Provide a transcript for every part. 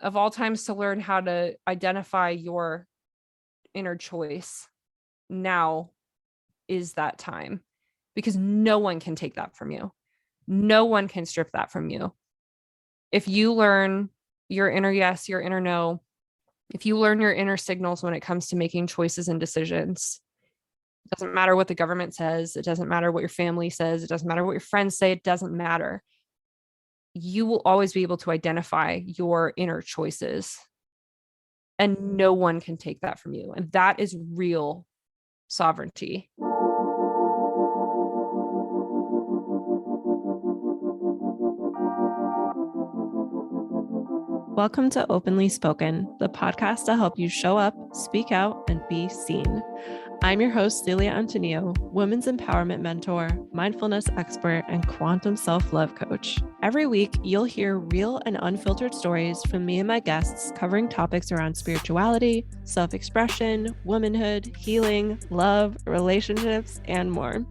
of all times to learn how to identify your inner choice, now is that time, because no one can take that from you. No one can strip that from you. If you learn your inner yes, your inner no, if you learn your inner signals when it comes to making choices and decisions, it doesn't matter what the government says. It doesn't matter what your family says. It doesn't matter what your friends say. It doesn't matter. You will always be able to identify your inner choices, and no one can take that from you. And that is real sovereignty. Welcome to Openly Spoken, the podcast to help you show up, speak out, and be seen. I'm your host, Celia Antonio, women's empowerment mentor, mindfulness expert, and quantum self-love coach. Every week, you'll hear real and unfiltered stories from me and my guests covering topics around spirituality, self-expression, womanhood, healing, love, relationships, and more.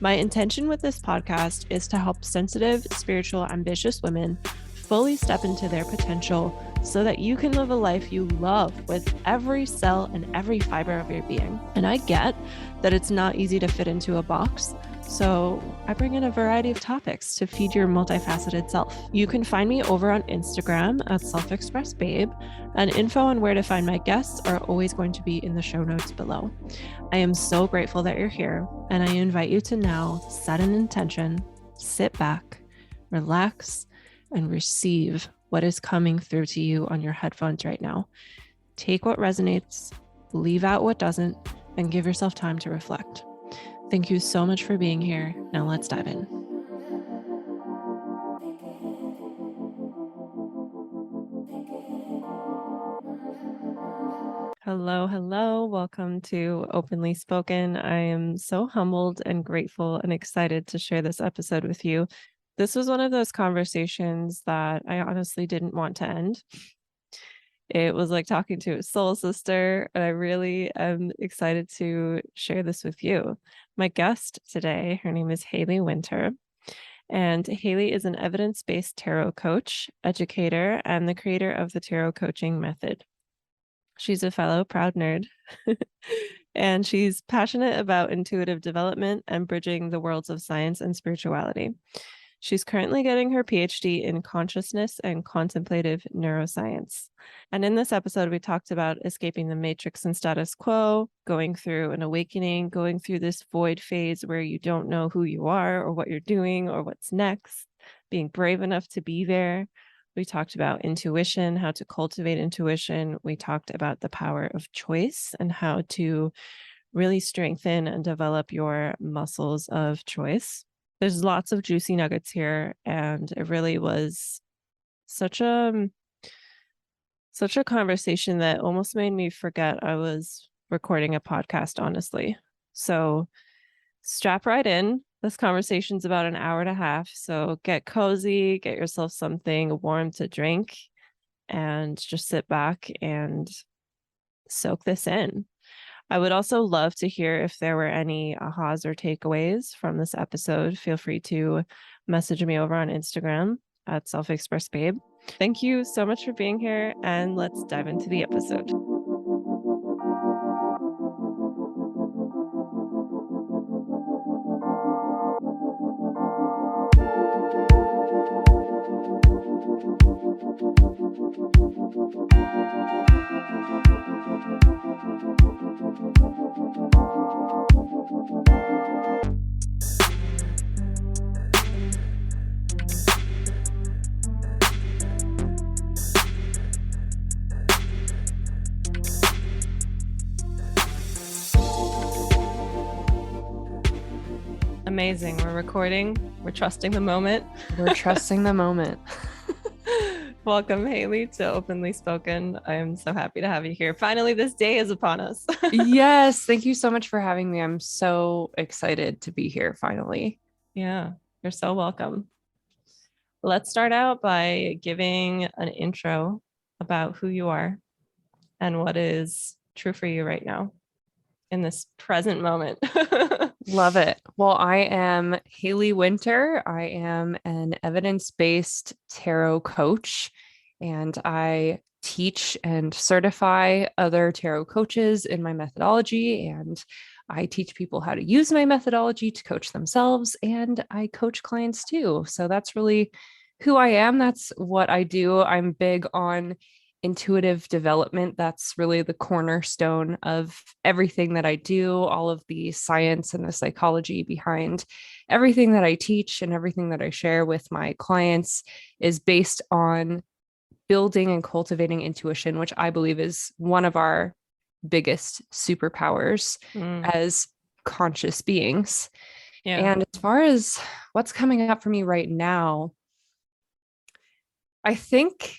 My intention with this podcast is to help sensitive, spiritual, ambitious women fully step into their potential so that you can live a life you love with every cell and every fiber of your being. And I get that it's not easy to fit into a box, so I bring in a variety of topics to feed your multifaceted self. You can find me over on Instagram at self-expressbabe, and info on where to find my guests are always going to be in the show notes below. I am so grateful that you're here, and I invite you to now set an intention, sit back, relax, and receive what is coming through to you on your headphones right now. Take what resonates, leave out what doesn't, and give yourself time to reflect. Thank you so much for being here. Now let's dive in. Hello. Welcome to Openly Spoken. I am so humbled and grateful and excited to share this episode with you. This was one of those conversations that I honestly didn't want to end. It was like talking to a soul sister, and I really am excited to share this with you. My guest today, her name is Hayley Winter, and Hayley is an evidence-based tarot coach, educator, and the creator of the tarot coaching method. She's a fellow proud nerd, and she's passionate about intuitive development and bridging the worlds of science and spirituality. She's currently getting her PhD in consciousness and contemplative neuroscience. And in this episode, we talked about escaping the matrix and status quo, going through an awakening, going through this void phase where you don't know who you are or what you're doing or what's next, being brave enough to be there. We talked about intuition, how to cultivate intuition. We talked about the power of choice and how to really strengthen and develop your muscles of choice. There's lots of juicy nuggets here, and it really was such a conversation that almost made me forget I was recording a podcast, honestly. So strap right in. This conversation's about an hour and a half, so get cozy, get yourself something warm to drink, and just sit back and soak this in. I would also love to hear if there were any ahas or takeaways from this episode. Feel free to message me over on Instagram at selfexpressbabe. Thank you so much for being here, and let's dive into the episode. Amazing. We're recording. We're trusting the moment. We're trusting the moment. Welcome, Hayley, to Openly Spoken. I am so happy to have you here. Finally, this day is upon us. Yes. Thank you so much for having me. I'm so excited to be here finally. Yeah, you're so welcome. Let's start out by giving an intro about who you are and what is true for you right now in this present moment. Love it. Well, I am Hayley Winter. I am an evidence-based tarot coach and I teach and certify other tarot coaches in my methodology. And I teach people how to use my methodology to coach themselves, and I coach clients too. So that's really who I am. That's what I do. I'm big on intuitive development. That's really the cornerstone of everything that I do, all of the science and the psychology behind everything that I teach and everything that I share with my clients is based on building and cultivating intuition, which I believe is one of our biggest superpowers Mm. as conscious beings. Yeah. And as far as what's coming up for me right now, I think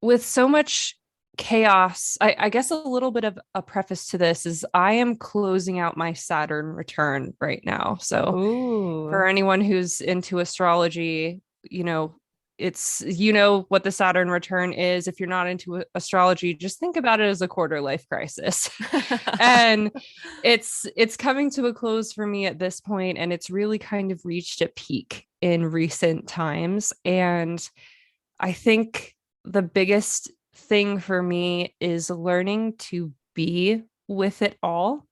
with so much chaos, I guess a little bit of a preface to this is I am closing out my Saturn return right now. So Ooh. for anyone who's into astrology, it's what the Saturn return is. If you're not into astrology, just think about it as a quarter life crisis. And it's coming to a close for me at this point, and it's really kind of reached a peak in recent times. And I think the biggest thing for me is learning to be with it all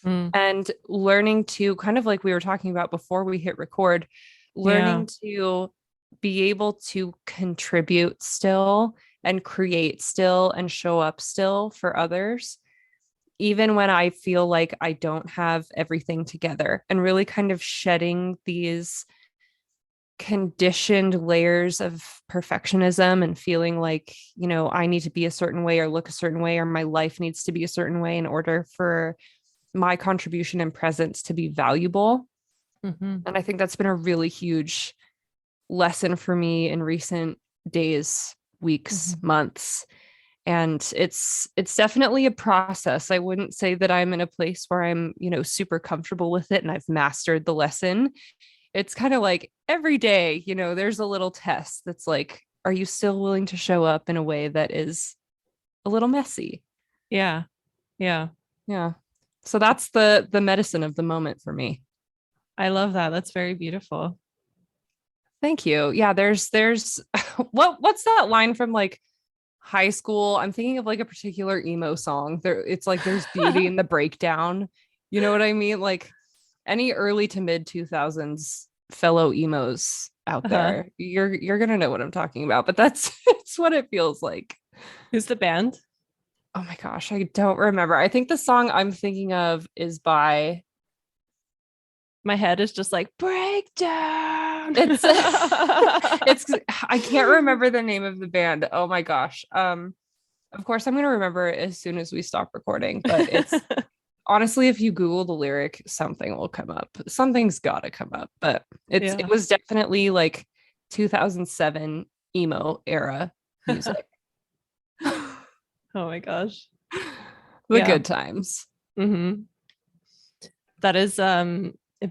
Mm. and learning to, kind of like we were talking about before we hit record, Yeah. learning to be able to contribute still and create still and show up still for others, even when I feel like I don't have everything together, and really kind of shedding these conditioned layers of perfectionism and feeling like, I need to be a certain way or look a certain way, or my life needs to be a certain way in order for my contribution and presence to be valuable. Mm-hmm. And I think that's been a really huge lesson for me in recent days, weeks, Mm-hmm. months. And it's definitely a process. I wouldn't say that I'm in a place where I'm, super comfortable with it and I've mastered the lesson. It's kind of like every day, there's a little test that's like, are you still willing to show up in a way that is a little messy? Yeah. Yeah. Yeah. So that's the medicine of the moment for me. I love that. That's very beautiful. Thank you. Yeah, there's what's that line from like high school? I'm thinking of like a particular emo song. It's like there's beauty in the breakdown. You know what I mean? Like any early to mid 2000s fellow emos out Uh-huh. there, you're gonna know what I'm talking about. But that's it's what it feels like. Who's the band? Oh my gosh, I don't remember. I think the song I'm thinking of is by My head is just like breakdown. it's it's I can't remember the name of the band. Oh my gosh. Of course I'm gonna remember it as soon as we stop recording, but it's honestly, if you Google the lyric, something will come up. Something's gotta come up. But it Yeah. was definitely like 2007 emo era music. Oh my gosh. The Yeah. good times. Mm-hmm. That is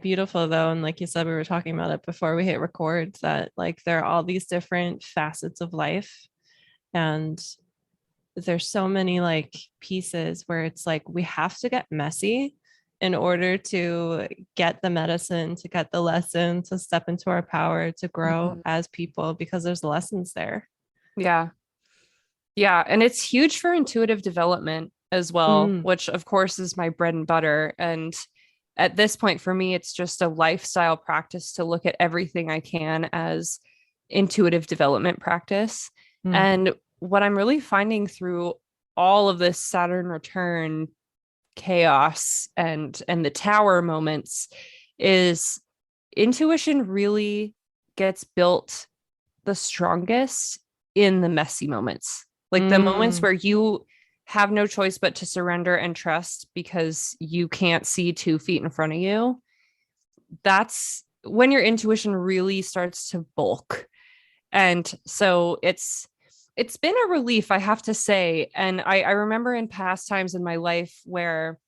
beautiful though. And like you said, we were talking about it before we hit record, that like there are all these different facets of life. And there's so many like pieces where it's like we have to get messy in order to get the medicine, to get the lesson, to step into our power, to grow Mhm. as people, because there's lessons there. Yeah. Yeah. And it's huge for intuitive development as well, Mm. which of course is my bread and butter. And at this point, for me, it's just a lifestyle practice to look at everything I can as intuitive development practice. Mm. And what I'm really finding through all of this Saturn return chaos and the tower moments is intuition really gets built the strongest in the messy moments, like the moments Mm. where you have no choice but to surrender and trust because you can't see 2 feet in front of you. That's when your intuition really starts to bulk. And so it's been a relief, I have to say. And I remember in past times in my life where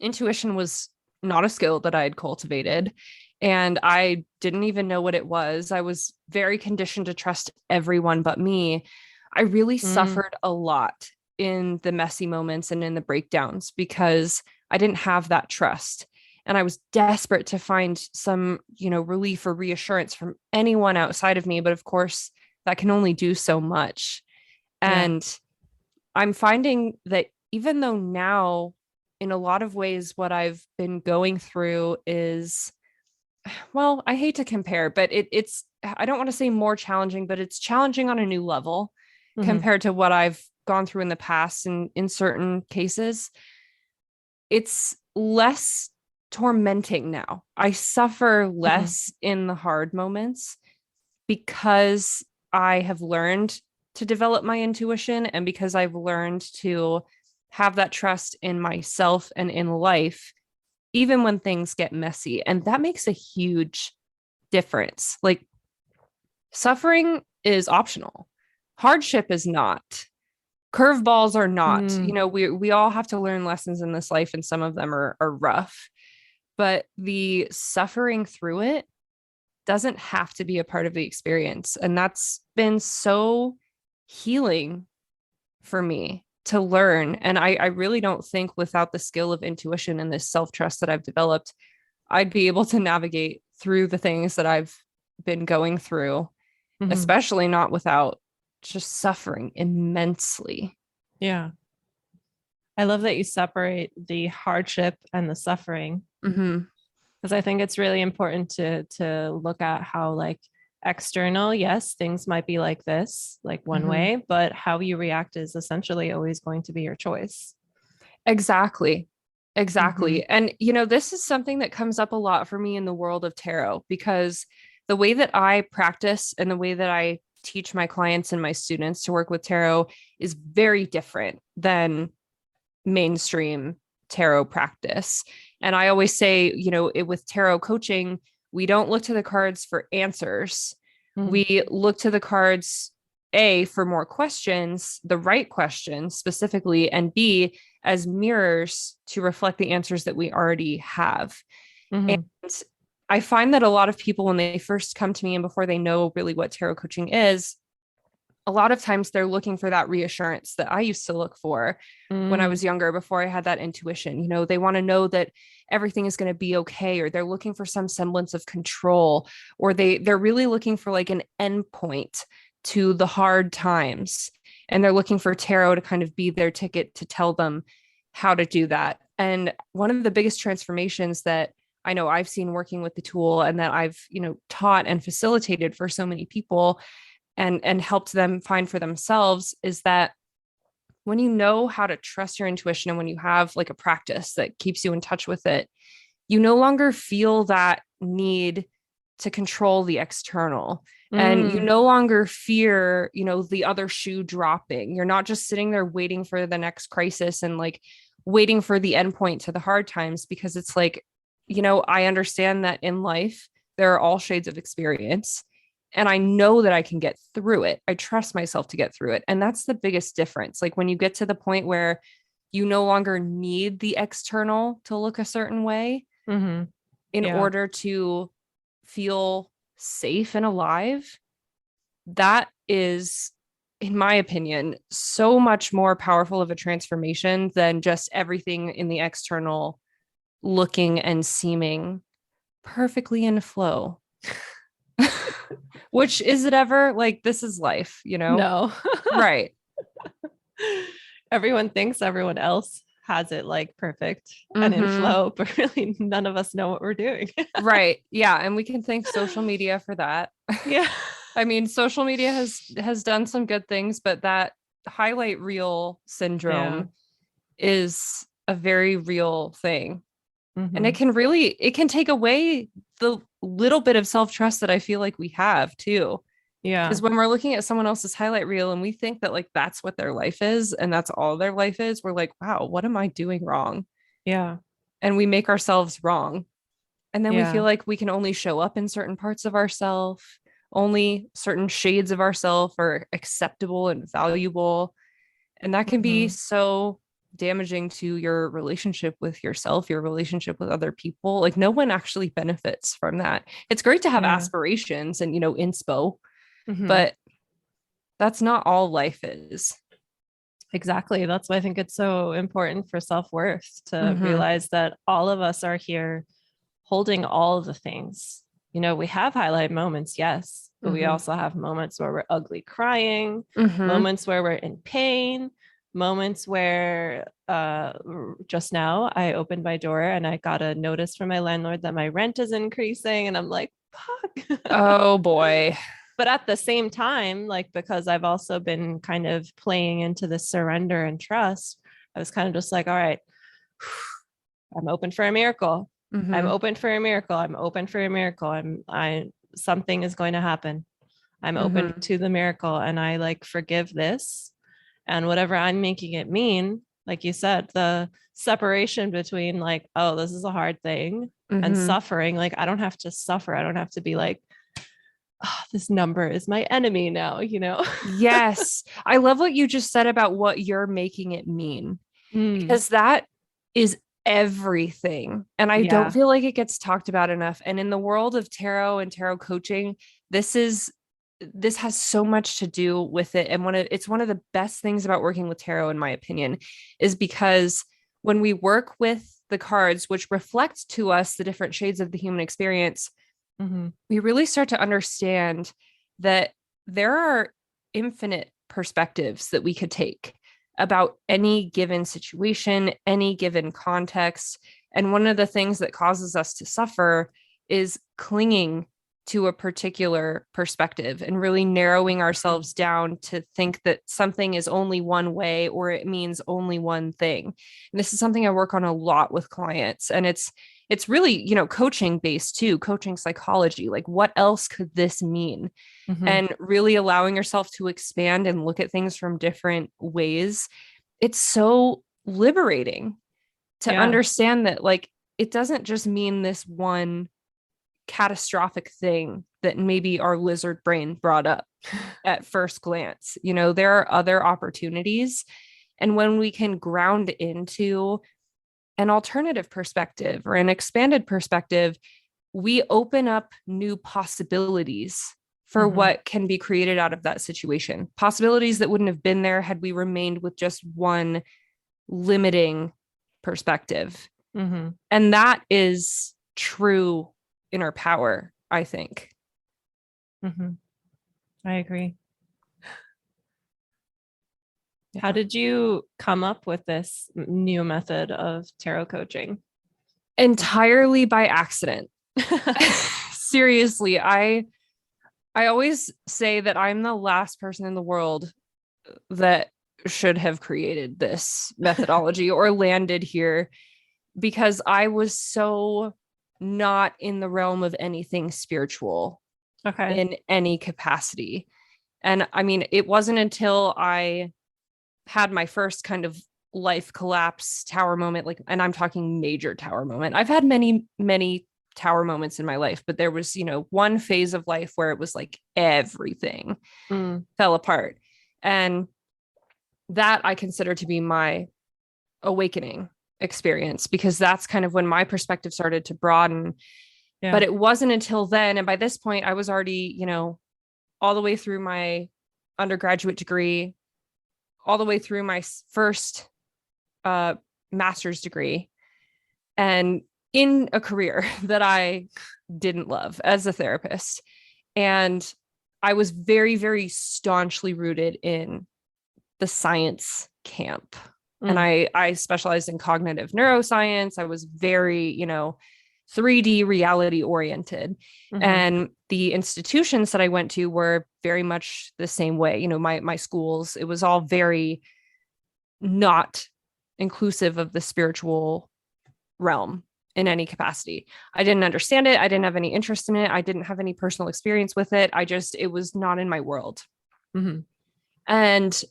intuition was not a skill that I had cultivated. And I didn't even know what it was. I was very conditioned to trust everyone but me. I really Mm. suffered a lot in the messy moments and in the breakdowns because I didn't have that trust. And I was desperate to find some, relief or reassurance from anyone outside of me. But of course, that can only do so much. Yeah. And I'm finding that even though now, in a lot of ways, what I've been going through is, well, I hate to compare, but it's, I don't want to say more challenging, but it's challenging on a new level Mm-hmm. compared to what I've gone through in the past. And in certain cases, it's less tormenting now. I suffer Mm-hmm. less in the hard moments because I have learned to develop my intuition and because I've learned to have that trust in myself and in life, even when things get messy. And that makes a huge difference. Like, suffering is optional, hardship is not. Curveballs are not. Mm-hmm. We all have to learn lessons in this life, and some of them are rough. But the suffering through it doesn't have to be a part of the experience. And that's been so healing for me to learn. And I really don't think without the skill of intuition and this self trust that I've developed, I'd be able to navigate through the things that I've been going through, Mm-hmm. especially not without just suffering immensely. Yeah. I love that you separate the hardship and the suffering, Mm-hmm. because I think it's really important to look at how, like, external, yes, things might be like this, like one Mm-hmm. way, but how you react is essentially always going to be your choice. Exactly. Mm-hmm. Exactly. And, this is something that comes up a lot for me in the world of tarot because the way that I practice and the way that I teach my clients and my students to work with tarot is very different than mainstream tarot practice. And I always say, with tarot coaching, we don't look to the cards for answers. Mm-hmm. We look to the cards, A, for more questions, the right questions specifically, and B, as mirrors to reflect the answers that we already have. And Mm-hmm. I find that a lot of people, when they first come to me and before they know really what tarot coaching is, a lot of times they're looking for that reassurance that I used to look for when I Mm-hmm. was younger before I had that intuition. They want to know that everything is going to be okay, or they're looking for some semblance of control, or they're really looking for like an endpoint to the hard times. And they're looking for tarot to kind of be their ticket to tell them how to do that. And one of the biggest transformations that I know I've seen working with the tool and that I've, taught and facilitated for so many people and helped them find for themselves is that when you know how to trust your intuition and when you have like a practice that keeps you in touch with it, you no longer feel that need to control the external. And you Mm-hmm. no longer fear, the other shoe dropping. You're not just sitting there waiting for the next crisis and like waiting for the endpoint to the hard times, because it's like, I understand that in life, there are all shades of experience. And I know that I can get through it. I trust myself to get through it. And that's the biggest difference. Like when you get to the point where you no longer need the external to look a certain way Mm-hmm. in Yeah. order to feel safe and alive, that is, in my opinion, so much more powerful of a transformation than just everything in the external looking and seeming perfectly in flow. Which is it ever? Like, this is life, No. Right. Everyone thinks everyone else has it like perfect and in Mm-hmm. flow, but really none of us know what we're doing. Right. Yeah. And we can thank social media for that. Yeah. I mean, social media has done some good things, but that highlight reel Yeah. syndrome is a very real thing. And Mm-hmm. it can take away the little bit of self-trust that I feel like we have too. Yeah. Because when we're looking at someone else's highlight reel and we think that like that's what their life is and that's all their life is, we're like, wow, what am I doing wrong? Yeah. And we make ourselves wrong. And then we feel Yeah. like we can only show up in certain parts of ourselves, only certain shades of ourselves are acceptable and valuable. And that can be Mm-hmm. so damaging to your relationship with yourself, your relationship with other people. Like no one actually benefits from that. It's great to have Yeah. aspirations and, inspo, Mm-hmm. but that's not all life is. Exactly. That's why I think it's so important for self-worth to Mm-hmm. realize that all of us are here holding all the things. we have highlight moments, yes, but we Mhm. also have moments where we're ugly crying, Mhm. moments where we're in pain, moments where just now I opened my door and I got a notice from my landlord that my rent is increasing. And I'm like, fuck. Oh boy. But at the same time, like, because I've also been kind of playing into the surrender and trust, I was kind of just like, all right, I'm open for a miracle. I'm Mhm. open for a miracle. I'm open for a miracle. Something is going to happen. I'm open Mhm. to the miracle, and I like forgive this and whatever I'm making it mean. Like you said, the separation between like, oh, this is a hard thing and Mhm. suffering. Like, I don't have to suffer. I don't have to be like, oh, this number is my enemy now. Yes. I love what you just said about what you're making it mean, Mm, because that is everything. And I don't yeah. feel like it gets talked about enough. And in the world of tarot and tarot coaching, this is this has so much to do with it. And it's one of the best things about working with tarot, in my opinion, is because when we work with the cards, which reflect to us the different shades of the human experience, Mm-hmm. we really start to understand that there are infinite perspectives that we could take about any given situation, any given context. And one of the things that causes us to suffer is clinging to a particular perspective and really narrowing ourselves down to think that something is only one way or it means only one thing. And this is something I work on a lot with clients. And it's really, coaching based too, coaching psychology. Like, what else could this mean? Mm-hmm. And really allowing yourself to expand and look at things from different ways. It's so liberating to Yeah. understand that, like, it doesn't just mean this one catastrophic thing that maybe our lizard brain brought up at first glance. There are other opportunities. And when we can ground into an alternative perspective or an expanded perspective, we open up new possibilities for Mm-hmm. what can be created out of that situation. Possibilities that wouldn't have been there had we remained with just one limiting perspective. Mm-hmm. And that is true inner power, I think. Mm-hmm. I agree. How Yeah. did you come up with this new method of tarot coaching? Entirely by accident. Seriously, I always say that I'm the last person in the world that should have created this methodology or landed here, because I was so not in the realm of anything spiritual Okay. in any capacity. And I mean, it wasn't until I had my first kind of life collapse tower moment, like, and I'm talking major tower moment. I've had many, many tower moments in my life, but there was, one phase of life where it was like everything Mm, fell apart. And that I consider to be my awakening experience, because that's kind of when my perspective started to broaden. yeah. But it wasn't until then. And by this point, I was already, all the way through my undergraduate degree, all the way through my first uh, master's degree, and in a career that I didn't love as a therapist. And I was very, very staunchly rooted in the science camp. And Mm, I specialized in cognitive neuroscience. I was very, 3D reality oriented. mm-hmm. And the institutions that I went to were very much the same way. My schools, it was all very not inclusive of the spiritual realm in any capacity. I didn't understand it. I didn't have any interest in it. I didn't have any personal experience with it. It was not in my world. Mm-hmm. And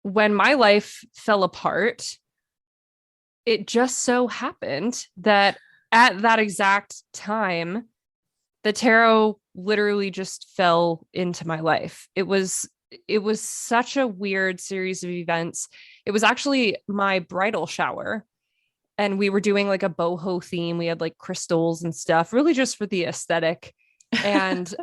when my life fell apart, it just so happened that at that exact time, the tarot literally just fell into my life. It was such a weird series of events. It was actually my bridal shower, and we were doing like a boho theme. We had like crystals and stuff, really just for the aesthetic. And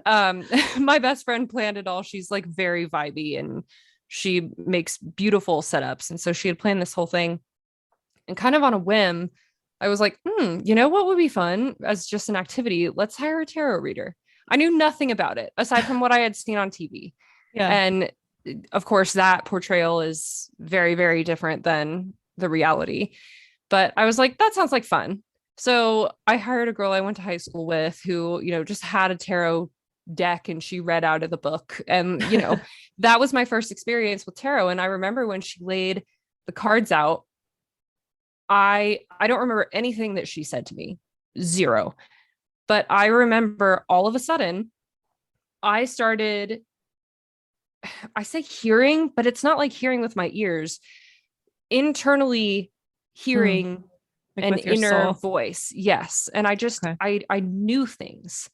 my best friend planned it all. She's like very vibey and she makes beautiful setups. And so she had planned this whole thing. And kind of on a whim, I was like, you know what would be fun as just an activity? Let's hire a tarot reader. I knew nothing about it aside from what I had seen on TV. Yeah. And of course, that portrayal is very, very different than the reality. But I was like, that sounds like fun. So I hired a girl I went to high school with who, just had a tarot deck and she read out of the book. And, that was my first experience with tarot. And I remember when she laid the cards out, I don't remember anything that she said to me. Zero. But I remember all of a sudden I started, I say hearing, but it's not like hearing with my ears, internally Mm, hearing like an with your inner soul. voice. Yes. And I just, Okay. I knew things.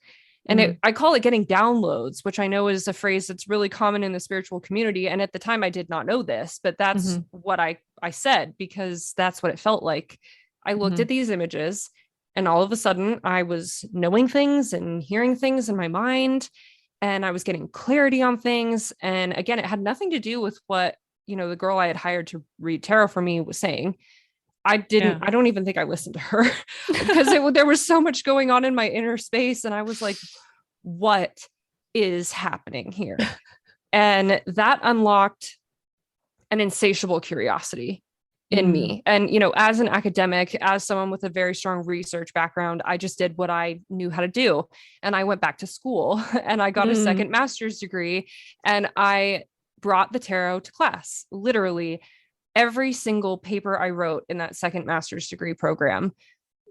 And Mm, I call it getting downloads, which I know is a phrase that's really common in the spiritual community. And at the time I did not know this, but that's hmm what I said, because that's what it felt like. I looked hmm at these images and all of a sudden I was knowing things and hearing things in my mind, and I was getting clarity on things. And again, it had nothing to do with what, the girl I had hired to read tarot for me was saying. Yeah. I don't even think I listened to her because there was so much going on in my inner space. And I was like, what is happening here? And that unlocked an insatiable curiosity in Mm, me. And, as an academic, as someone with a very strong research background, I just did what I knew how to do. And I went back to school and I got a mm, second master's degree, and I brought the tarot to class. Literally every single paper I wrote in that second master's degree program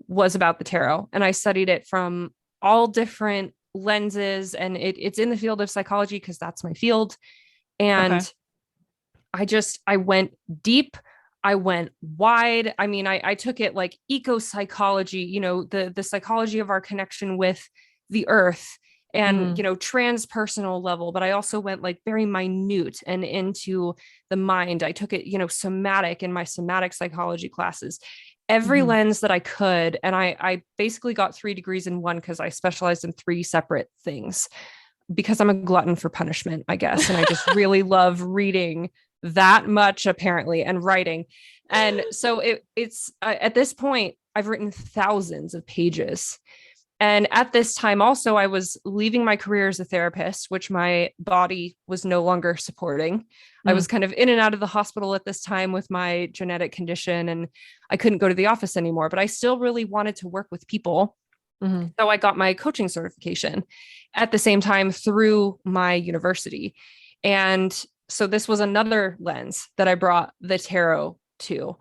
was about the tarot. And I studied it from all different lenses, and it's in the field of psychology because that's my field. okay. And I went deep. I went wide. I mean, I took it like eco psychology, the psychology of our connection with the earth, and, Mm, transpersonal level. But I also went like very minute and into the mind. I took it, somatic in my somatic psychology classes, every hmm lens that I could. And I basically got 3 degrees in one because I specialized in 3 separate things, because I'm a glutton for punishment, I guess. And I just really love reading that much, apparently, and writing. And so it's at this point, I've written thousands of pages. And at this time, also, I was leaving my career as a therapist, which my body was no longer supporting. I mm, was kind of in and out of the hospital at this time with my genetic condition, and I couldn't go to the office anymore, but I still really wanted to work with people. hmm So I got my coaching certification at the same time through my university. And so this was another lens that I brought the tarot to.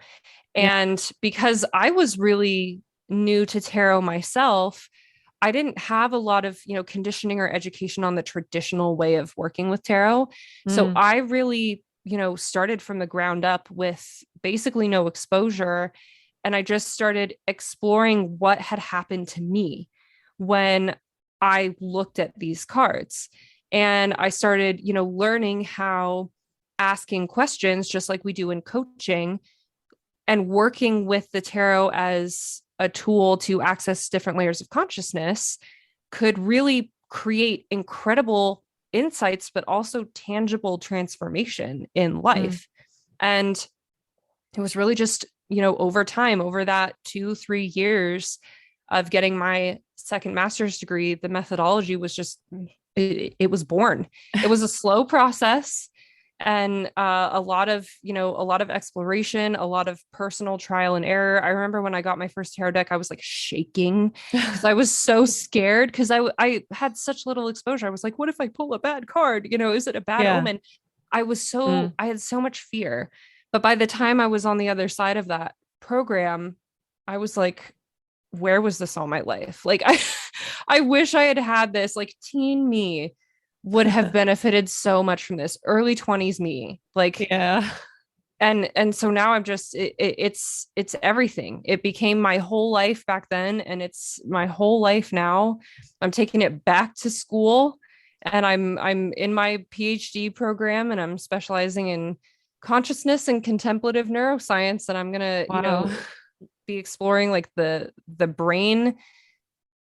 Yeah. And because I was really new to tarot myself, I didn't have a lot of, conditioning or education on the traditional way of working with tarot. So Mm, I really, started from the ground up with basically no exposure. And I just started exploring what had happened to me when I looked at these cards. And I started, learning how asking questions, just like we do in coaching, and working with the tarot as a tool to access different layers of consciousness could really create incredible insights, but also tangible transformation in mm, life. And it was really just, over time, over that 2, 3 years of getting my second master's degree, the methodology was just, it was born. It was a slow process, and a lot of exploration, a lot of personal trial and error. I remember when I got my first tarot deck, I was like shaking because I was so scared, because I had such little exposure. I was like, what if I pull a bad card? Is it a bad yeah. omen? Mm, I had so much fear. But by the time I was on the other side of that program, I was like, where was this all my life? Like, I wish I had had this. Like, teen me would have benefited so much from this. Early 20s me, like, yeah. and so now I'm just it's everything. It became my whole life back then, and it's my whole life now. I'm taking it back to school, and I'm in my PhD program, and I'm specializing in consciousness and contemplative neuroscience. And I'm gonna, Wow. be exploring like the brain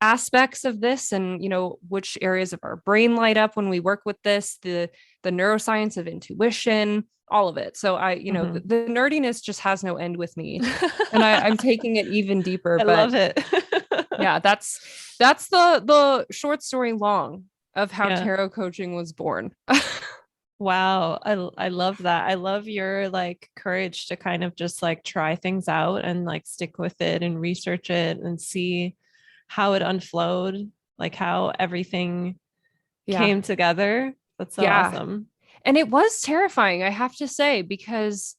aspects of this, and, which areas of our brain light up when we work with this, the neuroscience of intuition, all of it. So I, Mhm. the nerdiness just has no end with me, and I'm taking it even deeper. I But love it. yeah, that's the short story long of how Yeah. tarot coaching was born. Wow. I love that. I love your like courage to kind of just like try things out and like stick with it and research it and see how it unflowed, like how everything Yeah. came together. That's so Yeah. awesome. And it was terrifying, I have to say, because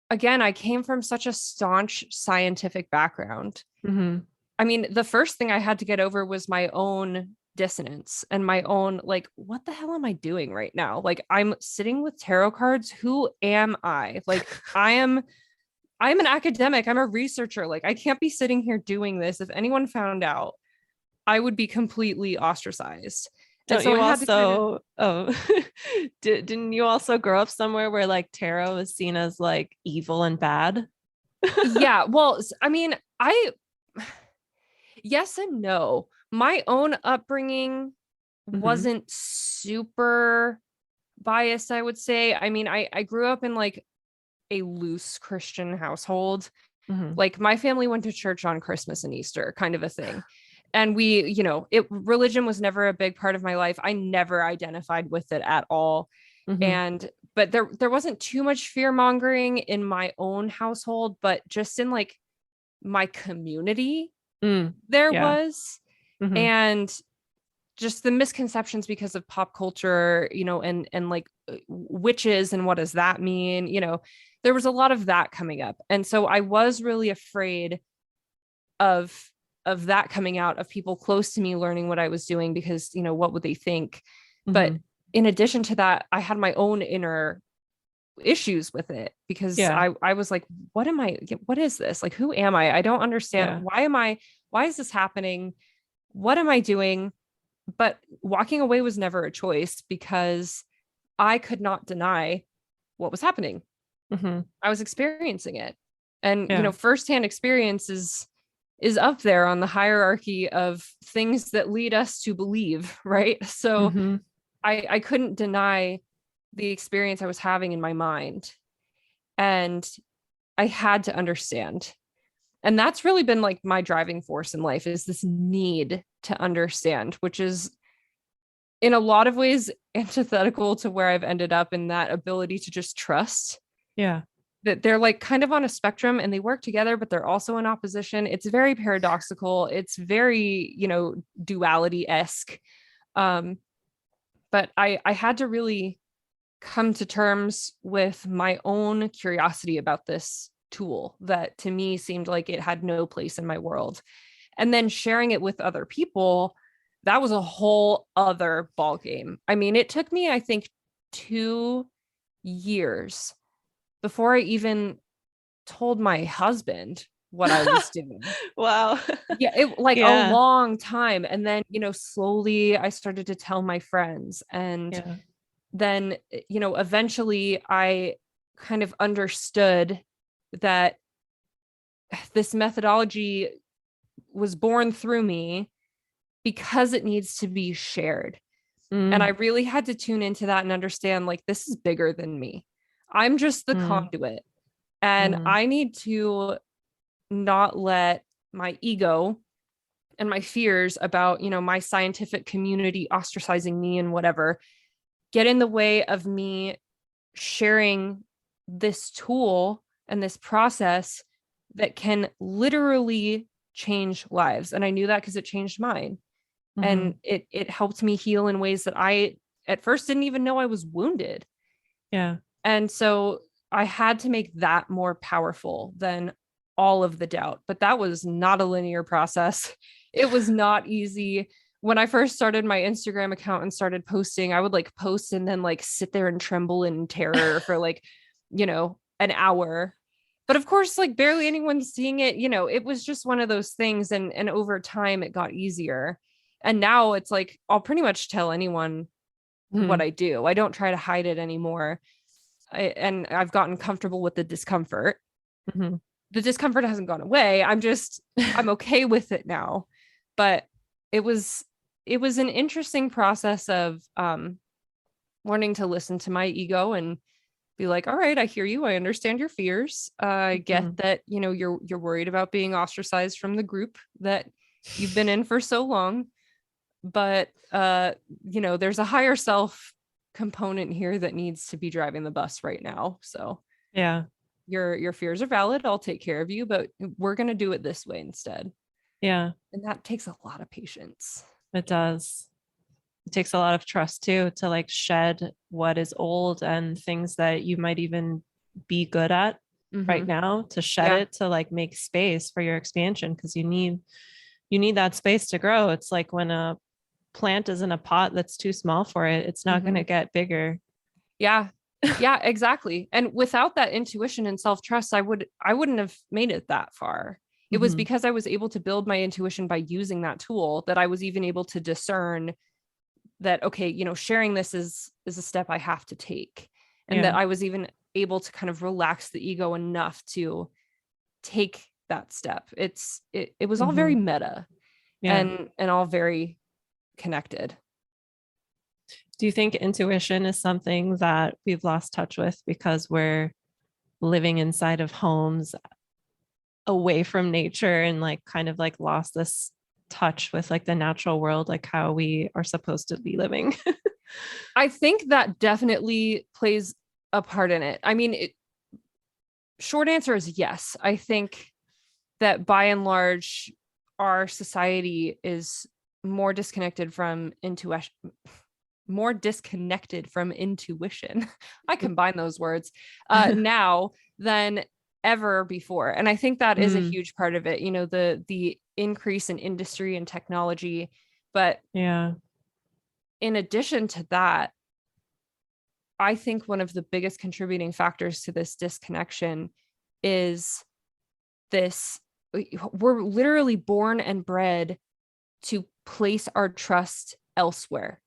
again, I came from such a staunch scientific background. Hmm. I mean, the first thing I had to get over was my own dissonance and my own, like, what the hell am I doing right now? Like, I'm sitting with tarot cards. Who am I? Like, I'm an academic. I'm a researcher. Like, I can't be sitting here doing this. If anyone found out, I would be completely ostracized. And Don't so you I had to kind of, also, oh, didn't you also grow up somewhere where like tarot is seen as like evil and bad? yeah. Well, I mean, yes and no. My own upbringing Hmm. wasn't super biased, I would say. I mean, I grew up in like a loose Christian household. Hmm. Like my family went to church on Christmas and Easter, kind of a thing. And we, it religion was never a big part of my life. I never identified with it at all. Hmm. And but there wasn't too much fear mongering in my own household, but just in like my community, Mm. there Yeah. was. Hmm. And just the misconceptions because of pop culture, and like witches and what does that mean, there was a lot of that coming up. And so I was really afraid of that coming out, of people close to me learning what I was doing, because, what would they think? But Hmm. in addition to that, I had my own inner issues with it, because Yeah. I was like, what is this? Like, who am I don't understand. Yeah. Why is this happening? What am I doing? But walking away was never a choice, because I could not deny what was happening. Hmm. I was experiencing it. And, Yeah. firsthand experience is up there on the hierarchy of things that lead us to believe, right? So Hmm. I couldn't deny the experience I was having in my mind. And I had to understand. And that's really been like my driving force in life, is this need to understand, which is in a lot of ways antithetical to where I've ended up, in that ability to just trust Yeah. that they're like kind of on a spectrum and they work together, but they're also in opposition. It's very paradoxical. It's very, duality-esque. Um, but I had to really come to terms with my own curiosity about this tool that to me seemed like it had no place in my world. And then sharing it with other people, that was a whole other ball game. I mean, it took me, I think, 2 years before I even told my husband what I was doing. Wow. Yeah, it like a Yeah. long time. And then, slowly I started to tell my friends. And Yeah. then, eventually I kind of understood that this methodology was born through me because it needs to be shared. And I Mm. really had to tune into that and understand, like, this is bigger than me. I'm just the Mm. conduit. And Mm. I need to not let my ego and my fears about, my scientific community ostracizing me and whatever get in the way of me sharing this tool and this process that can literally change lives. And I knew that because it changed mine. And Hmm. it helped me heal in ways that I at first didn't even know I was wounded. Yeah. And so I had to make that more powerful than all of the doubt. But that was not a linear process. It was not easy. When I first started my Instagram account and started posting, I would like post and then like sit there and tremble in terror for like, an hour. But of course, like barely anyone's seeing it. It was just one of those things. And over time it got easier. And now it's like I'll pretty much tell anyone what Hmm. I do. I don't try to hide it anymore. And I've gotten comfortable with the discomfort. Hmm. The discomfort hasn't gone away. I'm okay with it now. But it was an interesting process of learning to listen to my ego and Be like, all right, I hear you. I understand your fears. I get Mhm. that, you're worried about being ostracized from the group that you've been in for so long. But there's a higher self component here that needs to be driving the bus right now. So Yeah. your fears are valid. I'll take care of you, but we're gonna do it this way instead. Yeah. And that takes a lot of patience. It does. It takes a lot of trust too to like shed what is old and things that you might even be good at right Mm-hmm. now, to shed Yeah. it, to like make space for your expansion, because you need that space to grow. It's like when a plant is in a pot that's too small for it, it's not going Mm-hmm. to get bigger. Yeah. Yeah, exactly. And without that intuition and self-trust, I wouldn't have made it that far. It was Hmm. because I was able to build my intuition by using that tool that I was even able to discern that, okay, sharing this is a step I have to take. And that Yeah. I was even able to kind of relax the ego enough to take that step. It was all very Hmm. meta Yeah. and all very connected. Do you think intuition is something that we've lost touch with because we're living inside of homes away from nature and like kind of like lost this touch with like the natural world, like how we are supposed to be living? I think that definitely plays a part in it. I mean, short answer is yes. I think that by and large, our society is more disconnected from intuition. More disconnected from intuition. I combine those words now than ever before, and I think that is a Mm, huge part of it. The increase in industry and technology, but yeah. in addition to that, I think one of the biggest contributing factors to this disconnection is this: we're literally born and bred to place our trust elsewhere.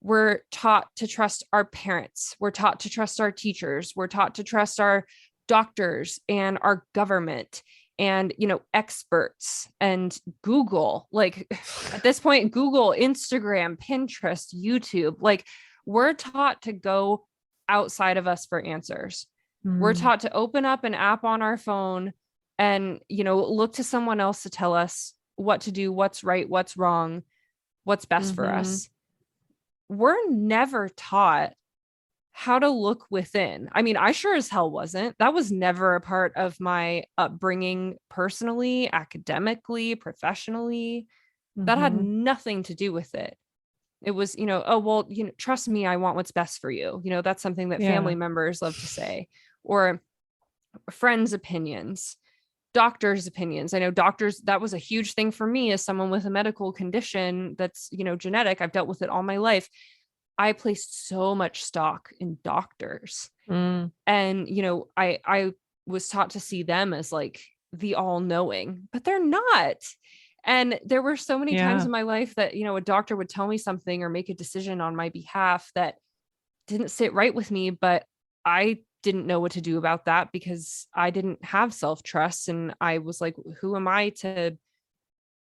We're taught to trust our parents. We're taught to trust our teachers. We're taught to trust our doctors and our government and, experts and Google. Like at this point, Google, Instagram, Pinterest, YouTube, like we're taught to go outside of us for answers. We're Mm, taught to open up an app on our phone and, look to someone else to tell us what to do, what's right, what's wrong, what's best for hmm. us. We're never taught how to look within. I mean, I sure as hell wasn't. That was never a part of my upbringing personally, academically, professionally. That had Hmm. nothing to do with it. It was, oh, well, trust me, I want what's best for you. That's something that family Yeah. members love to say, or friends' opinions, doctors' opinions. I know doctors, that was a huge thing for me as someone with a medical condition that's, genetic. I've dealt with it all my life. I placed so much stock in doctors. Mm, And, I was taught to see them as like the all knowing, but they're not. And there were so many times yeah. in my life that, a doctor would tell me something or make a decision on my behalf that didn't sit right with me, but I didn't know what to do about that because I didn't have self trust. And I was like, who am I to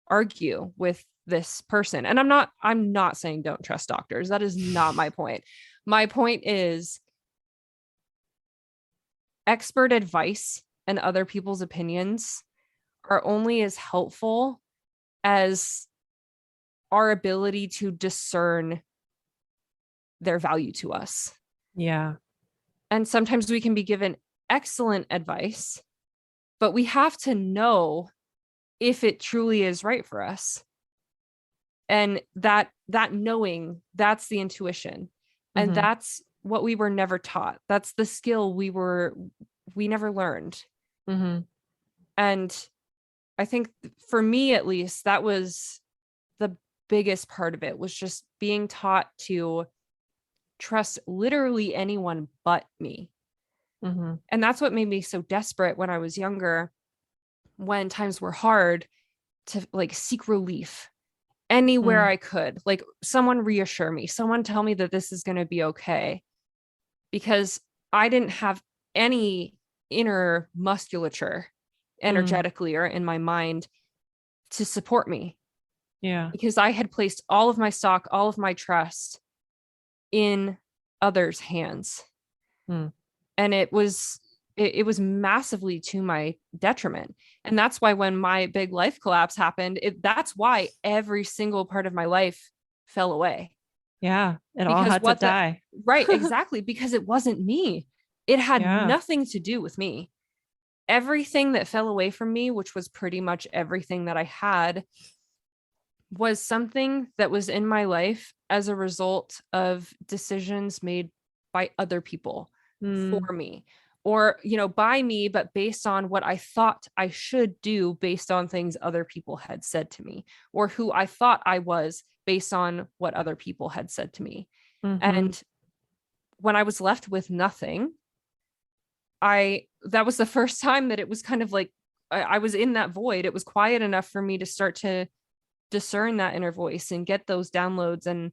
argue with this person? And I'm not saying don't trust doctors. That is not my point. My point is expert advice and other people's opinions are only as helpful as our ability to discern their value to us. Yeah. And sometimes we can be given excellent advice, but we have to know if it truly is right for us. And that knowing, that's the intuition. And Hmm. that's what we were never taught. That's the skill we never learned. Hmm. And I think for me at least, that was the biggest part of it, was just being taught to trust literally anyone but me. Hmm. And that's what made me so desperate when I was younger, when times were hard, to like seek relief anywhere Mm, I could. Like someone reassure me, someone tell me that this is going to be okay. Because I didn't have any inner musculature mm, energetically or in my mind to support me, yeah. because I had placed all of my stock, all of my trust in others' hands. Mm. And it was massively to my detriment. And that's why when my big life collapse happened, that's why every single part of my life fell away. Yeah. It all Because had to die. right, exactly, because it wasn't me. It had Yeah. nothing to do with me. Everything that fell away from me, which was pretty much everything that I had, was something that was in my life as a result of decisions made by other people for Mm, me, or by me, but based on what I thought I should do based on things other people had said to me, or who I thought I was based on what other people had said to me. mm-hmm. And when I was left with nothing, that was the first time that it was kind of like I was in that void. It was quiet enough for me to start to discern that inner voice and get those downloads. And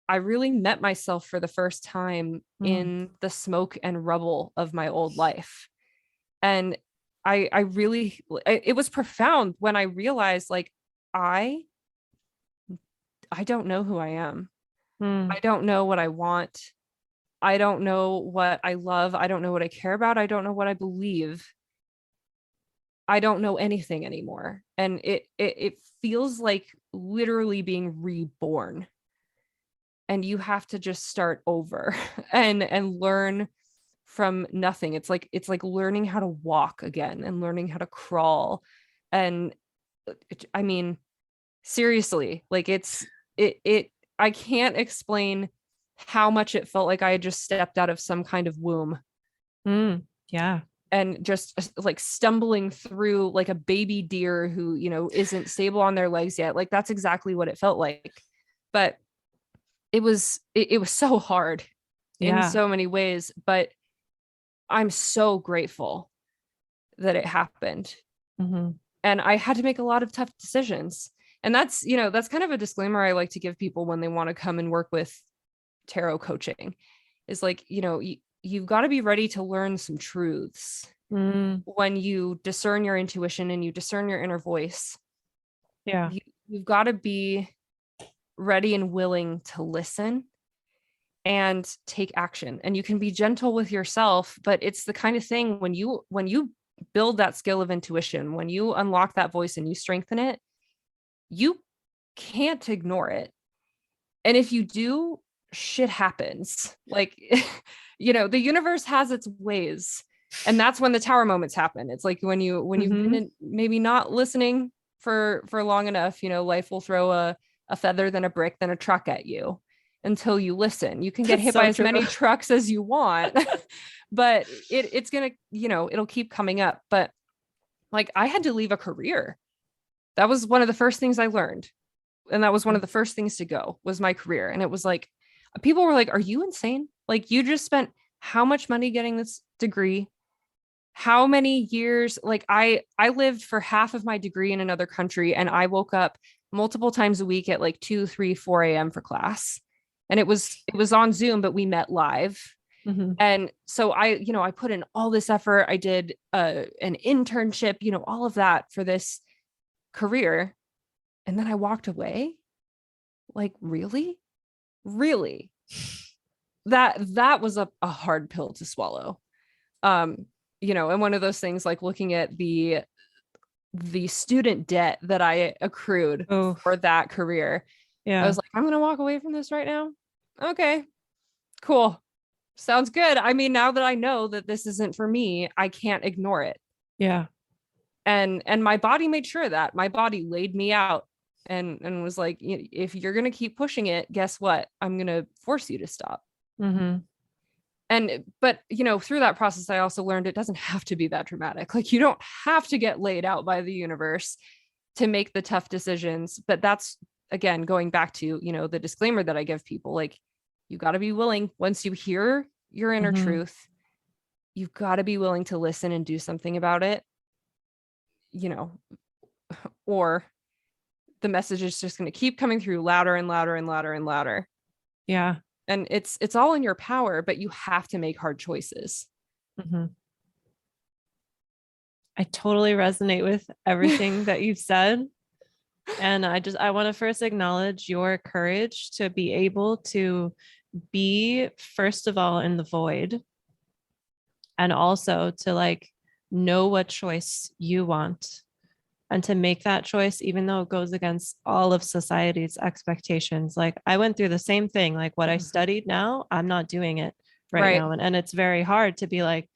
I really met myself for the first time Mm, in the smoke and rubble of my old life. And I really, it was profound when I realized, like, I I don't know who I am. mm, I don't know what I want. I don't know what I love. I don't know what I care about. I don't know what I believe. I don't know anything anymore. And it feels like literally being reborn. And you have to just start over and learn from nothing. It's like learning how to walk again and learning how to crawl. And I mean, seriously, like it I can't explain how much it felt like I had just stepped out of some kind of womb yeah. and just like stumbling through like a baby deer who, isn't stable on their legs yet. Like that's exactly what it felt like. But it was so hard in Yeah. so many ways, but I'm so grateful that it happened. Mm-hmm. And I had to make a lot of tough decisions. And that's kind of a disclaimer I like to give people when they want to come and work with tarot coaching, is like, you've got to be ready to learn some truths. Mm, When you discern your intuition and you discern your inner voice, yeah. you, you've got to be ready and willing to listen and take action. And you can be gentle with yourself, but it's the kind of thing when you build that skill of intuition, when you unlock that voice and you strengthen it, you can't ignore it. And if you do, shit happens. Like, the universe has its ways. And that's when the tower moments happen. It's like when you've Mm-hmm. been maybe not listening for long enough, life will throw a feather, then a brick, then a truck at you until you listen. You can get That's hit by so as true. many trucks as you want, but it's gonna, it'll keep coming up. But like I had to leave a career. That was one of the first things I learned. And that was one of the first things to go, was my career. And it was like, people were like, are you insane? Like, you just spent how much money getting this degree? How many years? Like, I lived for half of my degree in another country, and I woke up multiple times a week at like 2, 3, 4 a.m. for class. And it was on Zoom, but we met live. Mm-hmm. And so I put in all this effort. I did an internship, all of that for this career. And then I walked away. Like, really, that was a hard pill to swallow. um and one of those things, like looking at the student debt that I accrued Oh, for that career, I yeah. was like, I'm gonna walk away from this right now. Okay, cool, sounds good. I mean, now that I know that this isn't for me, I can't ignore it. Yeah. And my body made sure that my body laid me out and was like, if you're gonna keep pushing it, guess what, I'm gonna force you to stop. Mm-hmm. And but through that process, I also learned it doesn't have to be that dramatic. Like, you don't have to get laid out by the universe to make the tough decisions. But that's, again, going back to the disclaimer that I give people. Like, you got to be willing, once you hear your inner Mm-hmm. truth, you've got to be willing to listen and do something about it, or the message is just going to keep coming through louder and louder and louder and louder. Yeah. And it's all in your power, but you have to make hard choices. Mm-hmm. I totally resonate with everything that you've said. And I want to first acknowledge your courage to be able to be, first of all, in the void, and also to like know what choice you want and to make that choice, even though it goes against all of society's expectations. Like I went through the same thing, like what I studied now, I'm not doing it right Right. now. And it's very hard to be like,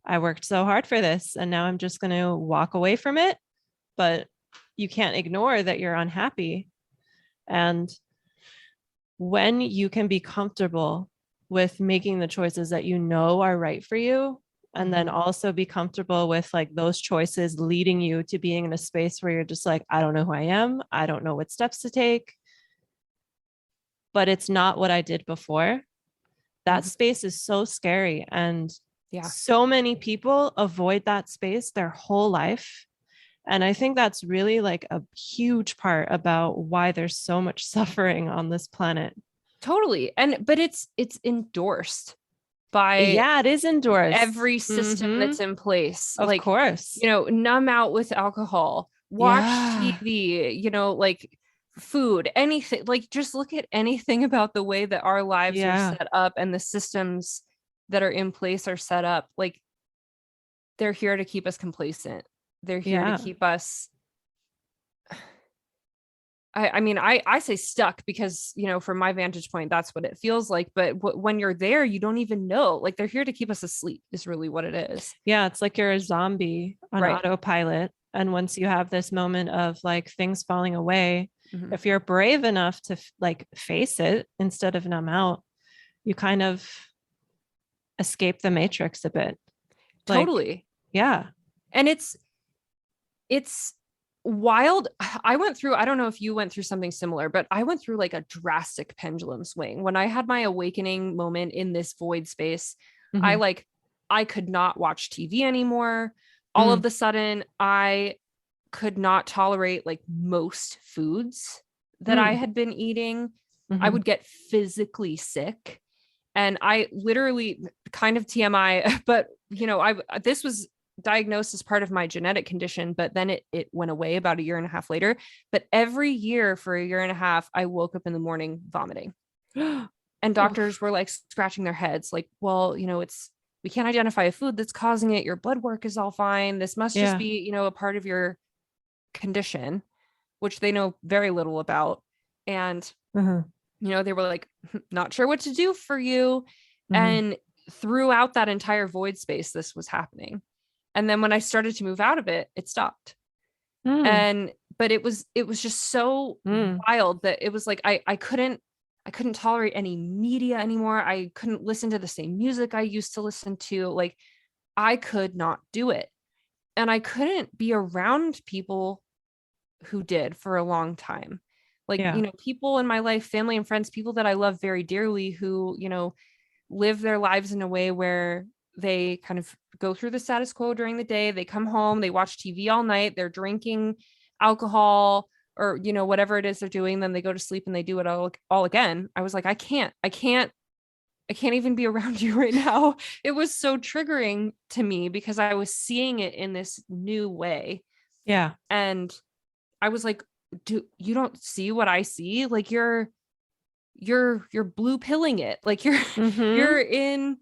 I worked so hard for this and now I'm just going to walk away from it. But you can't ignore that you're unhappy. And when you can be comfortable with making the choices that you know are right for you, and then also be comfortable with like those choices leading you to being in a space where you're just like, I don't know who I am. I don't know what steps to take, but it's not what I did before. That space is so scary. And so many people avoid that space their whole life. And I think that's really like a huge part about why there's so much suffering on this planet. Totally. But it's endorsed by it is endorsed. Every system that's in place. Of course. Numb out with alcohol, watch TV, like food, anything. Like just look at anything about the way that our lives are set up and the systems that are in place are set up. Like they're here to keep us complacent. They're here to keep us. I mean, I say stuck because, from my vantage point, that's what it feels like. But when you're there, you don't even know. Like they're here to keep us asleep is really what it is. Yeah, it's like you're a zombie on autopilot. And once you have this moment of like things falling away, if you're brave enough to like face it instead of numb out, you kind of escape the matrix a bit. Totally. Yeah. And it's wild. I don't know if you went through something similar, but I went through like a drastic pendulum swing when I had my awakening moment in this void space. I could not watch TV anymore. All of the sudden I could not tolerate like most foods that I had been eating. I would get physically sick, and I literally, kind of TMI, but this was diagnosed as part of my genetic condition, but then it went away about a year and a half later. But every year for a year and a half, I woke up in the morning vomiting. And doctors were like scratching their heads like, well, we can't identify a food that's causing it. Your blood work is all fine. This must just be, a part of your condition, which they know very little about. And, they were like, not sure what to do for you. And throughout that entire void space, this was happening. And then when I started to move out of it, it stopped. But it was just so wild that it was like, I couldn't tolerate any media anymore. I couldn't listen to the same music I used to listen to. Like I could not do it. And I couldn't be around people who did for a long time. Like, people in my life, family and friends, people that I love very dearly who, live their lives in a way where they kind of go through the status quo during the day. They come home, they watch TV all night, they're drinking alcohol or, whatever it is they're doing. Then they go to sleep and they do it all again. I was like, I can't even be around you right now. It was so triggering to me because I was seeing it in this new way. Yeah. And I was like, you don't see what I see? Like you're blue pilling it. Like you're in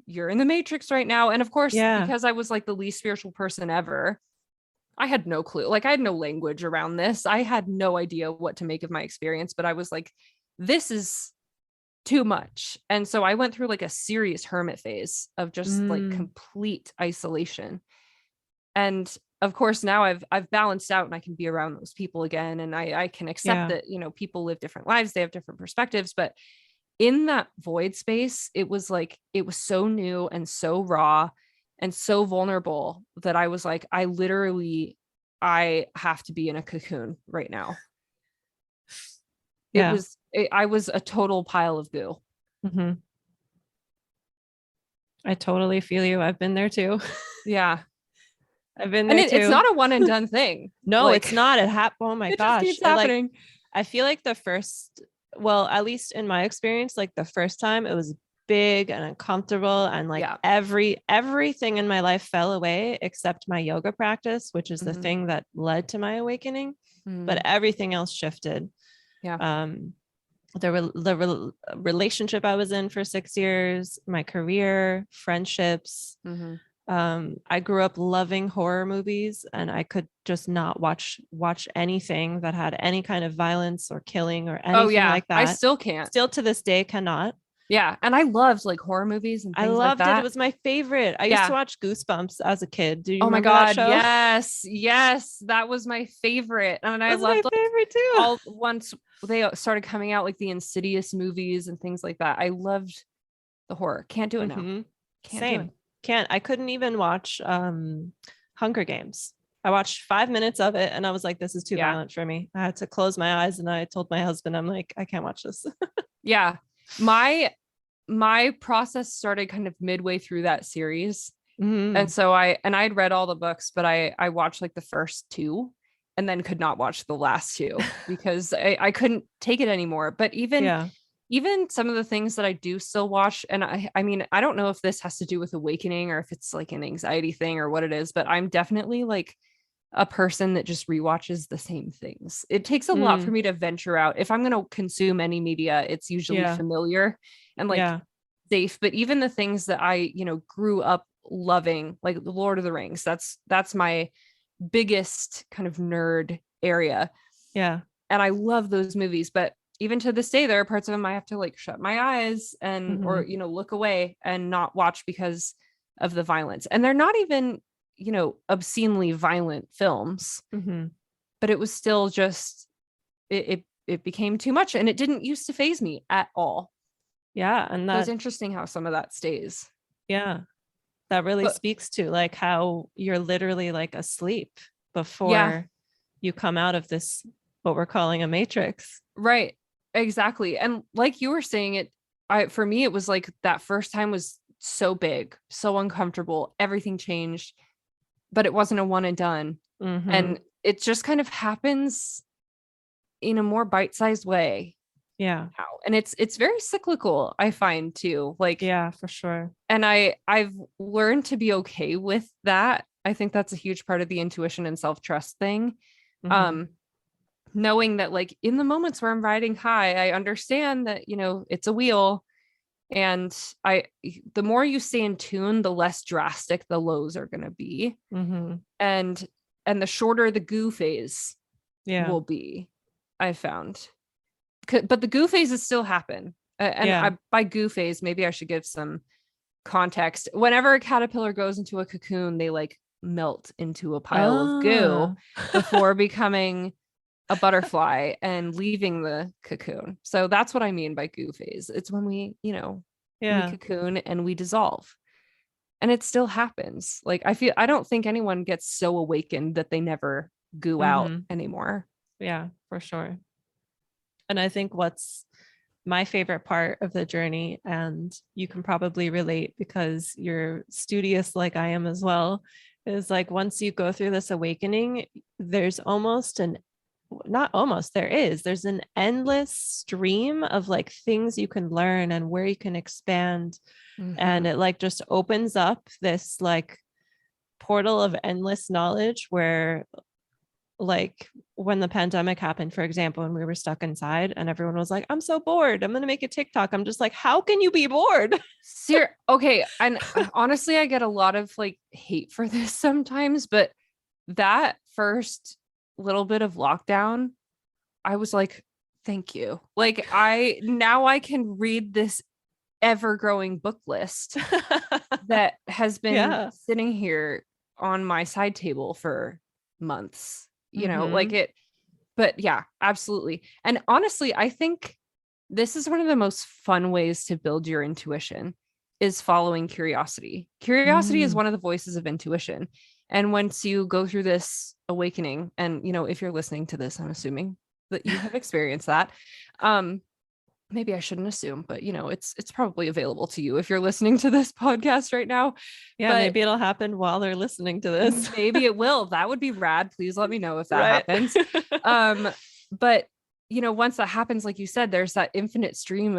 the matrix right now. And of course, because I was like the least spiritual person ever, I had no clue. Like I had no language around this. I had no idea what to make of my experience, but I was like, this is too much. And so I went through like a serious hermit phase of just like complete isolation. And of course, now I've balanced out and I can be around those people again. And I can accept that, people live different lives. They have different perspectives, but in that void space, it was so new and so raw and so vulnerable that I was like, I have to be in a cocoon right now. I was a total pile of goo. I totally feel you. I've been there too. Yeah. I've been there too. It's not a one and done thing. No, it's not. Oh my gosh. It just keeps happening. I feel like at least in my experience, like the first time it was big and uncomfortable and like everything in my life fell away except my yoga practice, which is the thing that led to my awakening. But everything else shifted. relationship I was in for 6 years, my career, friendships. Mm-hmm. I grew up loving horror movies, and I could just not watch anything that had any kind of violence or killing or Oh anything yeah, like I that. still can't. Still to this day cannot. Yeah, and I loved like horror movies and I things like loved it. It that. was my favorite. I used to Yeah. watch Goosebumps as a kid. Do you Oh my remember that God. show? Yes. Yes. That was my favorite. And I That's my loved like favorite too. all once they started coming out like the Insidious movies and things like that. I loved the horror. Can't do it now. Mm-hmm. Can't do it. Same. Can't. I couldn't even watch Hunger Games. I watched 5 minutes of it and I was like, this is too Yeah. violent for me. I had to close my eyes, and I told my husband, I'm like, I can't watch this. Yeah. My process started kind of midway through that series. And Mm-hmm. so I'd read all the books, but I watched like the first two and then could not watch the last two because I couldn't take it anymore. But Yeah. even some of the things that I do still watch, and I mean, I don't know if this has to do with awakening or if it's like an anxiety thing or what it is, but I'm definitely like a person that just rewatches the same things. It takes a lot for Mm. me to venture out. If I'm going to consume any media, it's usually Yeah. familiar and like Yeah. safe. But even the things that I, grew up loving, like the Lord of the Rings, that's my biggest kind of nerd area. Yeah. And I love those movies, but even to this day, there are parts of them I have to like shut my eyes and Mm-hmm. or look away and not watch because of the violence. And they're not even, obscenely violent films, Mm-hmm. but it was still just it became too much, and it didn't used to faze me at all. Yeah. And So it's that, interesting how some of that stays. yeah, that really But speaks to like how you're literally like asleep yeah, before you come out of this, what we're calling a matrix. right. Exactly. And like you were saying, for me, it was like that first time was so big, so uncomfortable. Everything changed, but it wasn't a one and done. Mm-hmm. And it just kind of happens in a more bite-sized way Yeah. now. And it's very cyclical, I find too. Like, Yeah, for sure. and I've learned to be okay with that. I think that's a huge part of the intuition and self-trust thing. Mm-hmm. Um, knowing that like in the moments where I'm riding high, I understand that, it's a wheel. And the more you stay in tune, the less drastic the lows are going to be. Mm-hmm. And the shorter the goo phase Yeah. will be, I found. But the goo phases still happen. Yeah. By goo phase, maybe I should give some context. Whenever a caterpillar goes into a cocoon, they like melt into a pile of goo Ah. before becoming a butterfly and leaving the cocoon. So that's what I mean by goo phase. It's when we Yeah. cocoon and we dissolve. And it still happens. Like I don't think anyone gets so awakened that they never goo out Mm-hmm. anymore. Yeah, for sure. And I think what's my favorite part of the journey, and you can probably relate because you're studious like I am as well, is like once you go through this awakening, there's almost an not almost there's an endless stream of like things you can learn and where you can expand. Mm-hmm. And it like just opens up this like portal of endless knowledge where, like when the pandemic happened, for example, and we were stuck inside and everyone was like, I'm so bored, I'm going to make a TikTok. I'm just like, how can you be bored? Okay. And honestly, I get a lot of like hate for this sometimes, but that first little bit of lockdown, I was like, thank you. Like now I can read this ever growing book list that has been Yeah. sitting here on my side table for months, like Mm-hmm. it. But yeah, absolutely. And honestly, I think this is one of the most fun ways to build your intuition is following curiosity. Curiosity is Mm. one of the voices of intuition. And once you go through this awakening, and if you're listening to this, I'm assuming that you have experienced that. Maybe I shouldn't assume, but it's probably available to you if you're listening to this podcast right now. Yeah, But maybe it'll happen while they're listening to this. maybe it will. That would be rad. Please let me know if that Right. happens. But once that happens, like you said, there's that infinite stream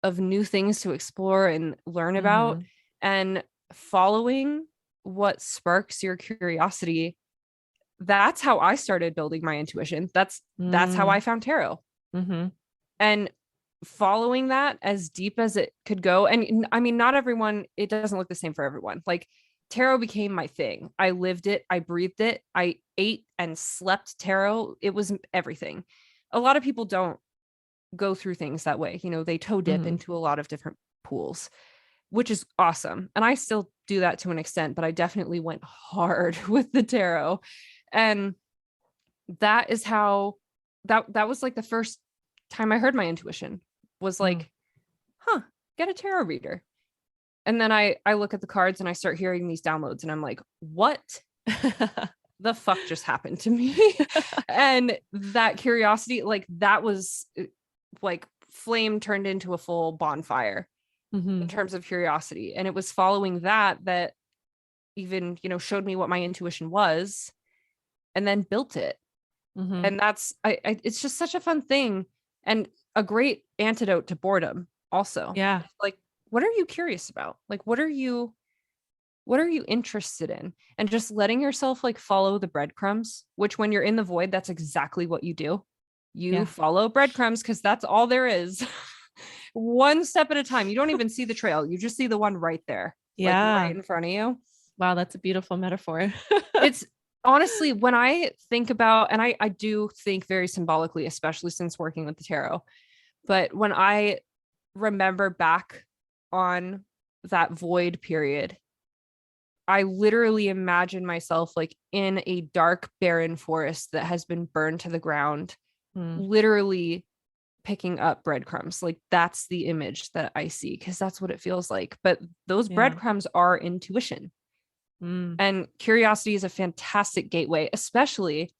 of new things to explore and learn about, Mm-hmm. and following what sparks your curiosity. That's how I started building my intuition. That's how I found tarot. Mm-hmm. And following that as deep as it could go. And I mean, not everyone, it doesn't look the same for everyone. Like tarot became my thing. I lived it, I breathed it, I ate and slept tarot. It was everything. A lot of people don't go through things that way. You know, they toe dip Mhm. into a lot of different pools, which is awesome. And I still do that to an extent, but I definitely went hard with the tarot. And that is how that was like the first time I heard my intuition was Mm. like, huh, get a tarot reader. And then I look at the cards and I start hearing these downloads and I'm like, what the fuck just happened to me? And that curiosity, like that was like flame turned into a full bonfire in Mhm. terms of curiosity. And it was following that that even, you know, showed me what my intuition was and then built it. Mhm. And that's it's just such a fun thing and a great antidote to boredom also. Yeah. Like, what are you curious about? Like, what are you interested in? And just letting yourself like follow the breadcrumbs, which when you're in the void, that's exactly what you do. You Yeah. follow breadcrumbs because that's all there is. One step at a time. You don't even see the trail. You just see the one right there, like right Yeah. in front of you. Wow, that's a beautiful metaphor. It's honestly when I think about, and I do think very symbolically, especially since working with the tarot, but when I remember back on that void period, I literally imagine myself like in a dark, barren forest that has been burned to the ground, Mm. literally picking up breadcrumbs. Like that's the image that I see because that's what it feels like. But those Yeah. breadcrumbs are intuition. Mm. And curiosity is a fantastic gateway, especially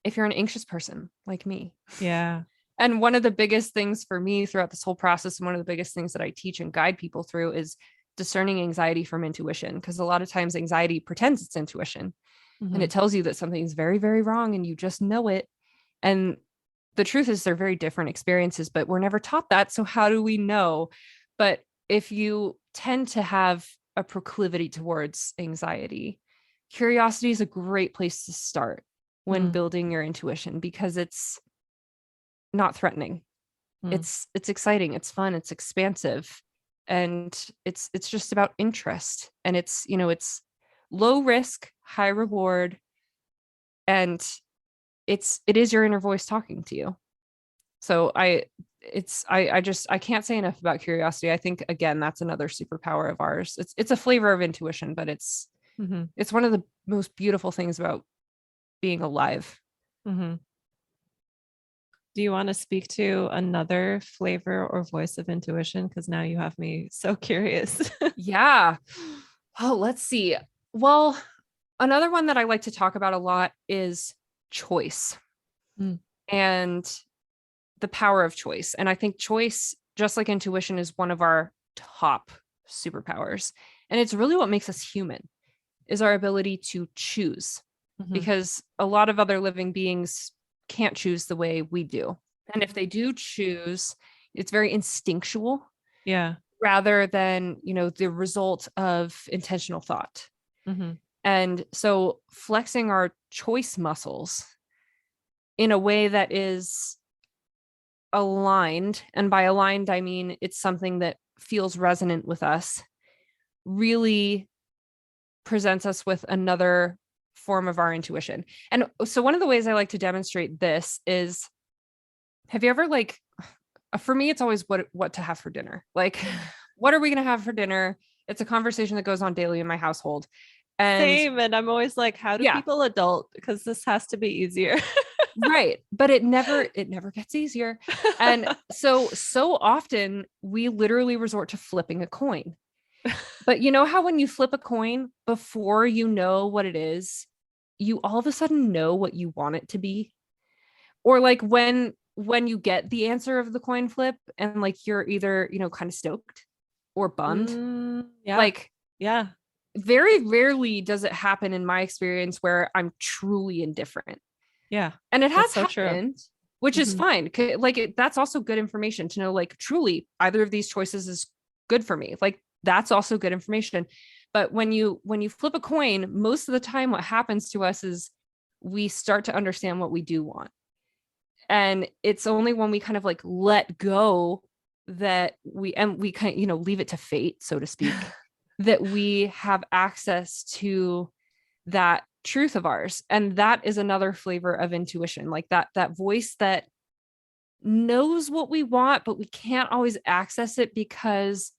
if you're an anxious person like me. Yeah. And one of the biggest things for me throughout this whole process, and one of the biggest things that I teach and guide people through is discerning anxiety from intuition. Because a lot of times anxiety pretends it's intuition and it Mhm. tells you that something's very, very wrong and you just know it. And the truth is, they're very different experiences, but we're never taught that. So, how do we know? But if you tend to have a proclivity towards anxiety, curiosity is a great place to start when Mm. building your intuition because it's not threatening. Mm. It's exciting, it's fun, it's expansive, and it's just about interest. And it's, you know, it's low risk, high reward, and it is your inner voice talking to you. So I just I can't say enough about curiosity. I think again that's another superpower of ours. It's a flavor of intuition, but Mhm. it's one of the most beautiful things about being alive. Mhm. Do you want to speak to another flavor or voice of intuition? Because now you have me so curious. Yeah. Oh, let's see. Well, another one that I like to talk about a lot is choice Mm. and the power of choice. And I think choice, just like intuition, is one of our top superpowers. And it's really what makes us human is our ability to choose Mhm. because a lot of other living beings can't choose the way we do. And if they do choose, it's very instinctual Yeah. rather than, you know, the result of intentional thought. Mhm. And so flexing our choice muscles in a way that is aligned, and by aligned, I mean it's something that feels resonant with us, really presents us with another form of our intuition. And so one of the ways I like to demonstrate this is have you ever like for me it's always what to have for dinner. Like what are we going to have for dinner? It's a conversation that goes on daily in my household. And Same. And I'm always like, how do yeah, people adult? Because this has to be easier. right. But it never gets easier. And so often we literally resort to flipping a coin. But you know how when you flip a coin before you know what it is, you all of a sudden know what you want it to be? Or like when you get the answer of the coin flip and like you're either, you know, kind of stoked or bummed. Yeah. Like Yeah. very rarely does it happen in my experience where I'm truly indifferent. Yeah. And it That's has so true. happened, which is Mhm. fine. Like that's also good information to know like truly either of these choices is good for me. Like that's also good information. But when you flip a coin, most of the time what happens to us is we start to understand what we do want. And it's only when we kind of like let go that we kind of, leave it to fate, so to speak, that we have access to that truth of ours. And that is another flavor of intuition, like that voice that knows what we want, but we can't always access it because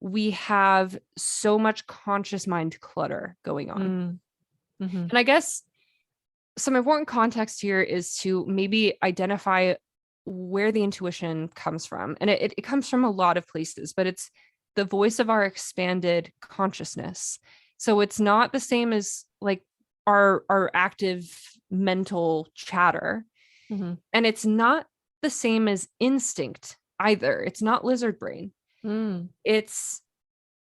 we have so much conscious mind clutter going on. Mm-hmm. And I guess some important context here is to maybe identify where the intuition comes from. And it comes from a lot of places, but it's the voice of our expanded consciousness. So it's not the same as like our active mental chatter. Mm-hmm. And it's not the same as instinct either. It's not lizard brain. Mm. It's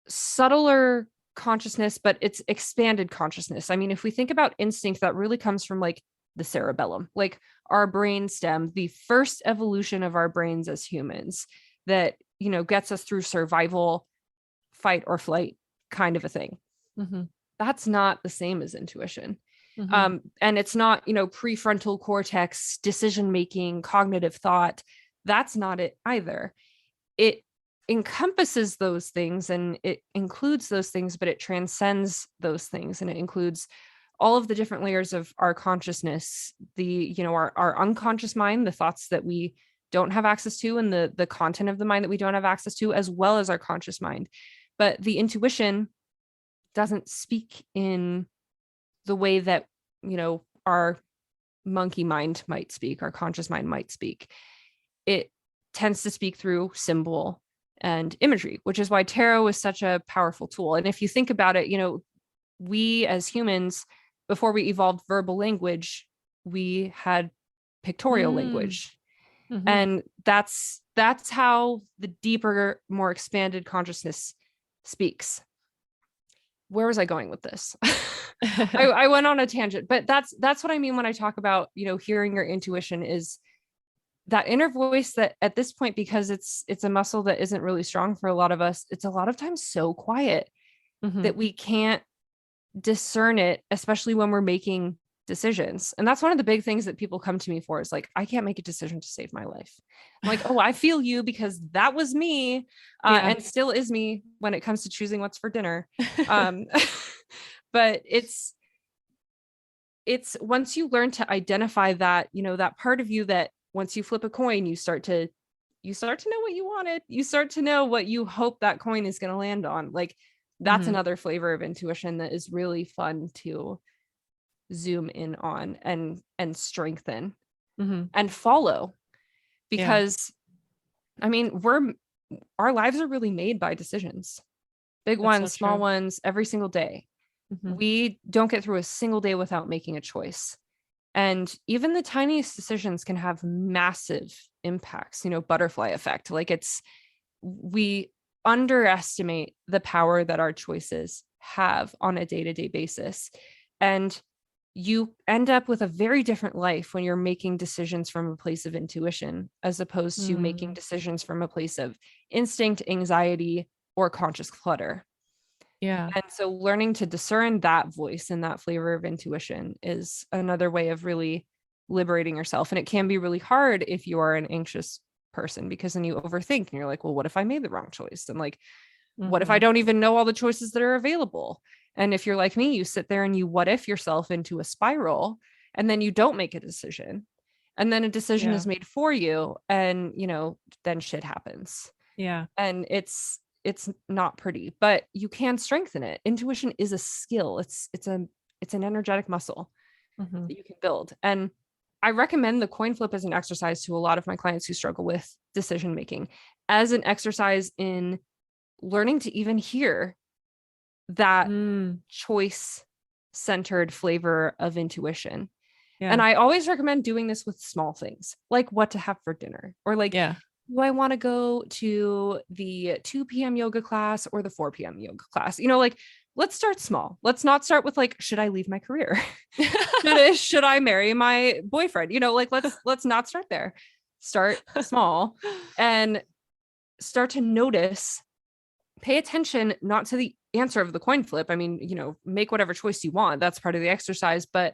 subtler consciousness, but it's expanded consciousness. I mean, if we think about instinct, that really comes from like the cerebellum, like our brain stem, the first evolution of our brains as humans that, gets us through survival, fight or flight kind of a thing. Mm-hmm. That's not the same as intuition. Mm-hmm. And it's not, prefrontal cortex, decision making, cognitive thought. That's not it either. It encompasses those things and it includes those things, but it transcends those things. And it includes all of the different layers of our consciousness, our unconscious mind, the thoughts that we don't have access to, and the content of the mind that we don't have access to, as well as our conscious mind. But the intuition doesn't speak in the way that, our monkey mind might speak, our conscious mind might speak. It tends to speak through symbol and imagery, which is why tarot is such a powerful tool. And if you think about it, we as humans, before we evolved verbal language, we had pictorial language. Mm-hmm. And that's how the deeper, more expanded consciousness speaks. Where was I going with this? I went on a tangent, but that's what I mean when I talk about, hearing your intuition, is that inner voice that at this point, because it's a muscle that isn't really strong for a lot of us, it's a lot of times so quiet Mm-hmm. that we can't discern it, especially when we're making decisions. And that's one of the big things that people come to me for, is like, I can't make a decision to save my life. I'm like, oh, I feel you, because that was me, and still is me when it comes to choosing what's for dinner. But it's once you learn to identify that, that part of you that once you flip a coin, you start to know what you wanted. You start to know what you hope that coin is going to land on. Like, that's Mm-hmm. another flavor of intuition that is really fun to zoom in on and strengthen Mm-hmm. and follow, because I mean, our lives are really made by decisions, big That's ones, so small true. ones, every single day. Mm-hmm. We don't get through a single day without making a choice. And even the tiniest decisions can have massive impacts, butterfly effect. Like, we underestimate the power that our choices have on a day-to-day basis. And you end up with a very different life when you're making decisions from a place of intuition, as opposed to making decisions from a place of instinct, anxiety, or conscious clutter. Yeah. And so learning to discern that voice and that flavor of intuition is another way of really liberating yourself. And it can be really hard if you are an anxious person, because then you overthink and you're like, well, what if I made the wrong choice? And like, what if I don't even know all the choices that are available? And if you're like me, you sit there and you what if yourself into a spiral, and then you don't make a decision. And then a decision is made for you, and then shit happens. Yeah. And it's not pretty, but you can strengthen it. Intuition is a skill. It's an energetic muscle that you can build. And I recommend the coin flip as an exercise to a lot of my clients who struggle with decision making, as an exercise in learning to even hear that choice centered flavor of intuition. Yeah. And I always recommend doing this with small things, like what to have for dinner, or like, do I want to go to the 2 p.m. yoga class or the 4 p.m. yoga class? Like, let's start small. Let's not start with like, should I leave my career? should I marry my boyfriend? Like, let's not start there. Start small and start to notice, pay attention, not to the answer of the coin flip. I mean, make whatever choice you want. That's part of the exercise, but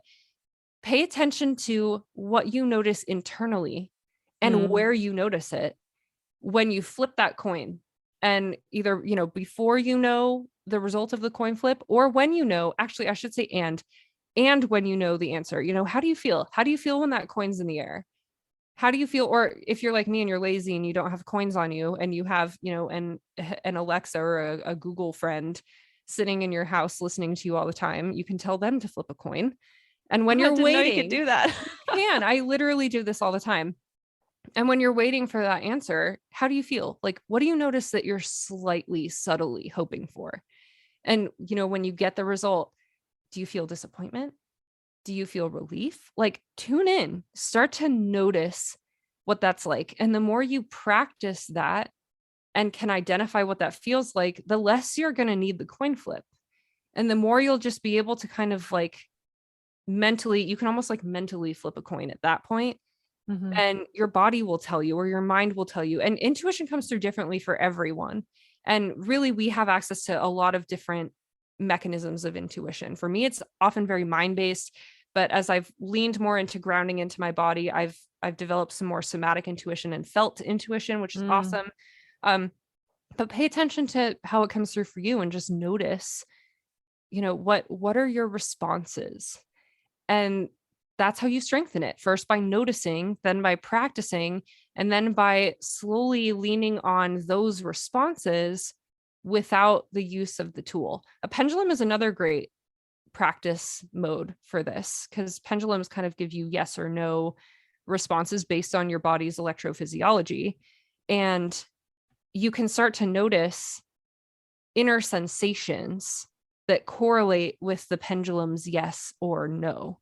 pay attention to what you notice internally and where you notice it when you flip that coin. And either, before you know the result of the coin flip, or when actually, I should say, and when you know the answer. How do you feel? How do you feel when that coin's in the air? How do you feel? Or if you're like me and you're lazy and you don't have coins on you, and you have, an Alexa or a Google friend sitting in your house listening to you all the time, you can tell them to flip a coin. And when I you're didn't know you waiting, could do that. I literally do this all the time. And when you're waiting for that answer, how do you feel? Like, what do you notice that you're slightly, subtly hoping for? And, when you get the result, do you feel disappointment? Do you feel relief? Like, tune in, start to notice what that's like. And the more you practice that and can identify what that feels like, the less you're going to need the coin flip. And the more you'll just be able to kind of like you can almost like mentally flip a coin at that point. And your body will tell you, or your mind will tell you. And intuition comes through differently for everyone. And really, we have access to a lot of different mechanisms of intuition. For me, it's often very mind-based, but as I've leaned more into grounding into my body, I've developed some more somatic intuition and felt intuition, which is awesome. But pay attention to how it comes through for you, and just notice, what are your responses? And that's how you strengthen it. First by noticing, then by practicing, and then by slowly leaning on those responses without the use of the tool. A pendulum is another great practice mode for this, because pendulums kind of give you yes or no responses based on your body's electrophysiology. And you can start to notice inner sensations that correlate with the pendulum's yes or no.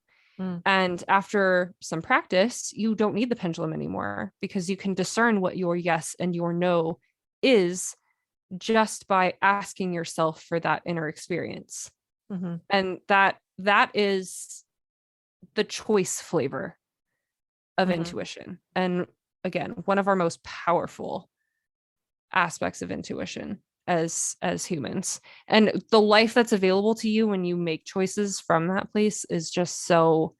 And after some practice, you don't need the pendulum anymore, because you can discern what your yes and your no is just by asking yourself for that inner experience. And that is the choice flavor of intuition. And again, one of our most powerful aspects of intuition as humans. And the life that's available to you when you make choices from that place is just so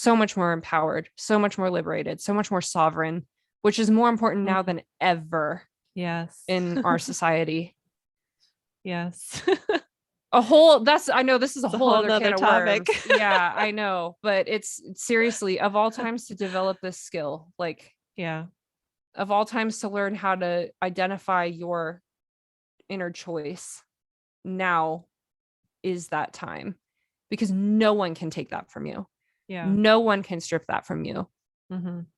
much more empowered, so much more liberated, so much more sovereign, which is more important now than ever. Yes. In our society. Yes. I know this is a whole other can of topic. worms. Yeah, I know, but it's seriously, of all times to develop this skill, like, yeah, of all times to learn how to identify your inner choice, now is that time, because no one can take that from you. No one can strip that from you.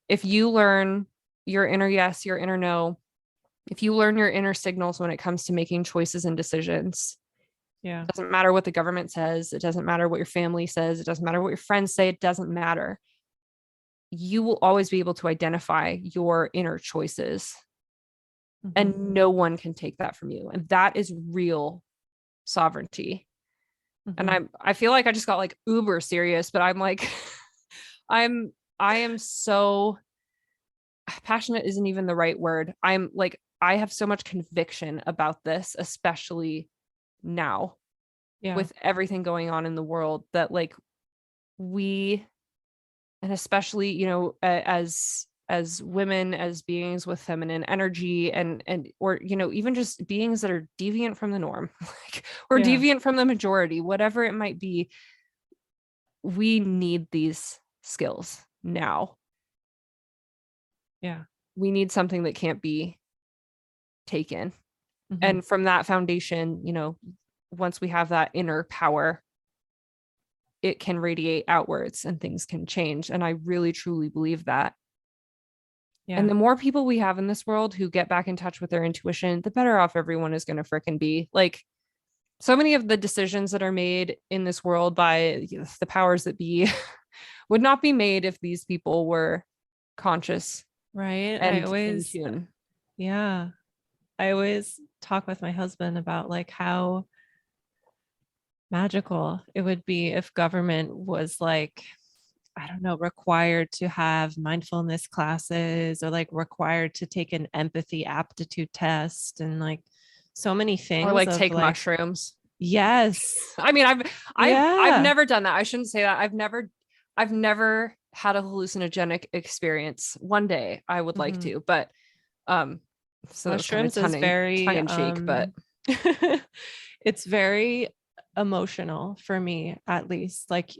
If you learn your inner yes, your inner no, if you learn your inner signals when it comes to making choices and decisions, it doesn't matter what the government says, it doesn't matter what your family says, it doesn't matter what your friends say, it doesn't matter. You will always be able to identify your inner choices, and no one can take that from you. And that is real sovereignty. And I feel like I just got like uber serious, but I'm like, I am so passionate isn't even the right word. I'm like, I have so much conviction about this, especially now with everything going on in the world, that like we, and especially, as women, as beings with feminine energy, and or even just beings that are deviant from the norm, like, or deviant from the majority, whatever it might be, we need these skills now. We need something that can't be taken. And from that foundation, once we have that inner power, it can radiate outwards and things can change. And I really truly believe that. And the more people we have in this world who get back in touch with their intuition, the better off everyone is going to frickin' be. Like, so many of the decisions that are made in this world by the powers that be would not be made if these people were conscious. Right. And I always, in tune. I always talk with my husband about like how magical it would be if government was like, I don't know, required to have mindfulness classes, or like required to take an empathy aptitude test, and like so many things. Or like take mushrooms. Yes. I mean, I've never done that. I shouldn't say that. I've never had a hallucinogenic experience. One day I would like Mhm. to, but um so that was kind of Mushrooms is tongue very in cheek, but it's very emotional for me, at least. Like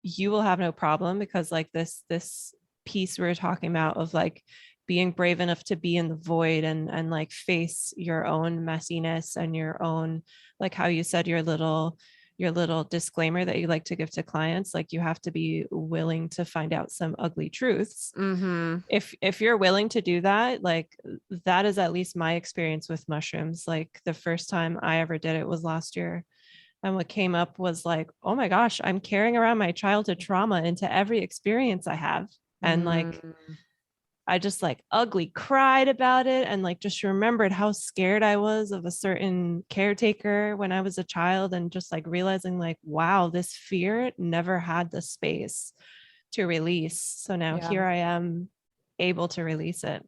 you will have no problem because like this piece we were talking about of like being brave enough to be in the void and like face your own messiness and your own, like how you said your little disclaimer that you like to give to clients, like you have to be willing to find out some ugly truths. mhm. If you're willing to do that, like that is at least my experience with mushrooms. Like the first time I ever did it was last year, and what came up was like, oh my gosh, I'm carrying around my childhood trauma into every experience I have. And like, Mm, I just like ugly cried about it and like just remembered how scared I was of a certain caretaker when I was a child, and just like realizing like, wow, this fear never had the space to release. So now yeah. here I am able to release it.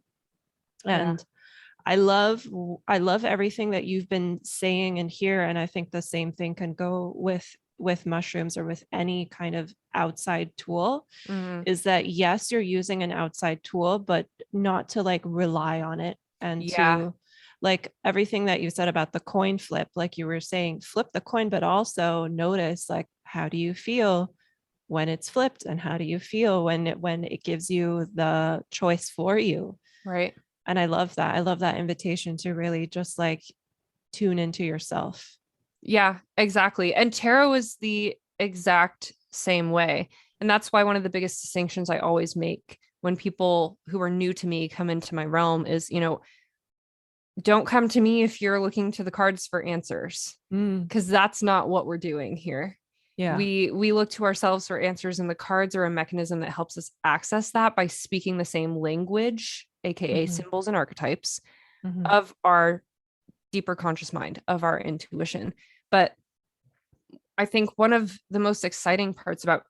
Yeah. And I love everything that you've been saying in here, and I think the same thing can go with mushrooms or with any kind of outside tool, Mhm. is that yes, you're using an outside tool, but not to like rely on it, and Yeah. to like everything that you said about the coin flip, like you were saying, flip the coin, but also notice like how do you feel when it's flipped, and how do you feel when it gives you the choice for you. Right. And I love that. I love that invitation to really just like tune into yourself. Yeah, exactly. And tarot is the exact same way. And that's why one of the biggest distinctions I always make when people who are new to me come into my realm is, don't come to me if you're looking to the cards for answers, Mm, because that's not what we're doing here. yeah. We look to ourselves for answers, and the cards are a mechanism that helps us access that by speaking the same language, aka Hmm. symbols and archetypes Hmm. of our deeper conscious mind, of our intuition. But I think one of the most exciting parts about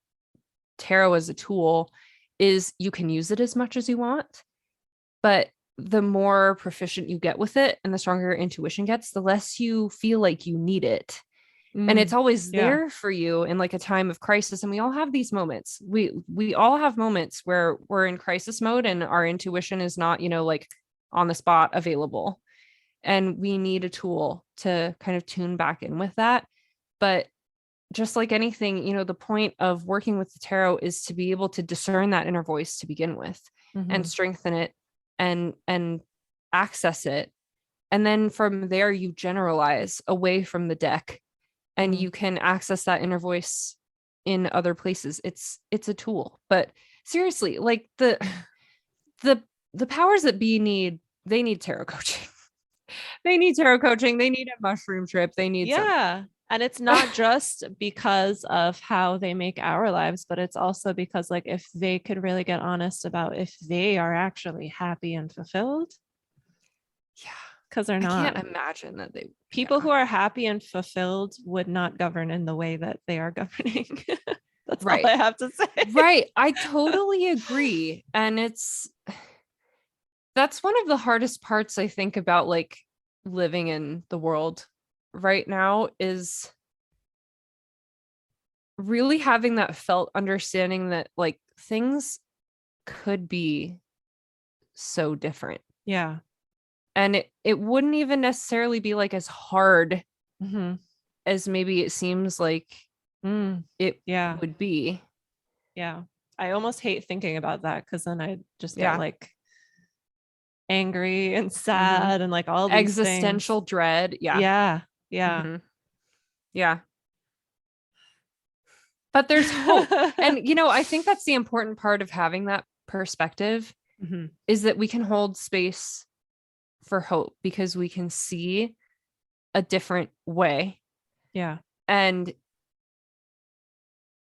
tarot as a tool is you can use it as much as you want, but the more proficient you get with it and the stronger your intuition gets, the less you feel like you need it. And it's Mm, always yeah. there for you in like a time of crisis. And we all have these moments. We all have moments where we're in crisis mode and our intuition is not, like on the spot available. And we need a tool to kind of tune back in with that. But just like anything, the point of working with the tarot is to be able to discern that inner voice to begin with and Hmm. strengthen it and access it. And then from there you generalize away from the deck and Mm. you can access that inner voice in other places. It's a tool. But seriously, like the the powers that be they need tarot coaching. They need tarot coaching. They need a mushroom trip. They need some. Yeah. And it's not just because of how they make our lives, but it's also because, like, if they could really get honest about if they are actually happy and fulfilled, Yeah. because they're I can't not. imagine that they, People yeah. who are happy and fulfilled would not govern in the way that they are governing. That's all Right. I have to say. Right. I totally agree. And that's one of the hardest parts I think about like living in the world right now is really having that felt understanding that like things could be so different. Yeah. And it wouldn't even necessarily be like as hard Hmm. as maybe it seems like Mm. it Yeah. would be. Yeah. I almost hate thinking about that because then I just get Yeah. like angry and Hmm. sad and like all these things. Existential dread. Yeah. Yeah. Yeah. Hmm. Yeah. But there's hope. And, I think that's the important part of having that perspective Hmm. is that we can hold space for hope because we can see a different way. Yeah. And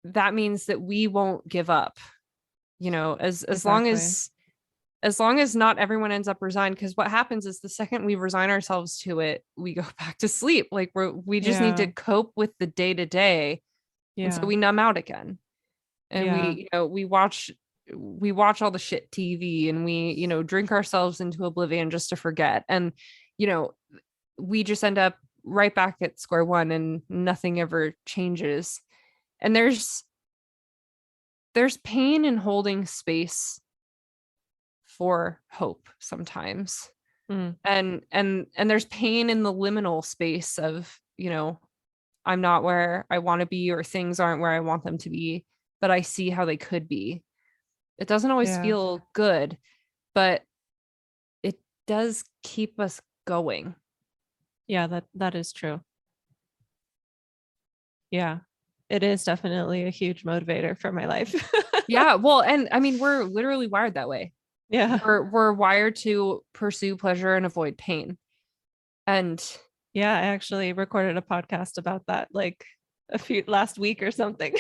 that means that we won't give up, as long Exactly. as not everyone ends up resigned. Because what happens is the second we resign ourselves to it, we go back to sleep. Like we just need to Yeah. cope with the day to day. And so Yeah. we numb out again. And Yeah. we watch all the shit TV and we, drink ourselves into oblivion just to forget. And, you know, we just end up right back at square one and nothing ever changes. And there's pain in holding space for hope sometimes. And there's pain in the liminal space of, I'm not where I want to be, or things aren't where I want them to be, but I see how they could be. It doesn't always Yeah. feel good, but it does keep us going. Yeah, that is true. Yeah. It is definitely a huge motivator for my life. Yeah. Well, and I mean, we're literally wired that way. Yeah. We're wired to pursue pleasure and avoid pain. And Yeah, I actually recorded a podcast about that like last week or something.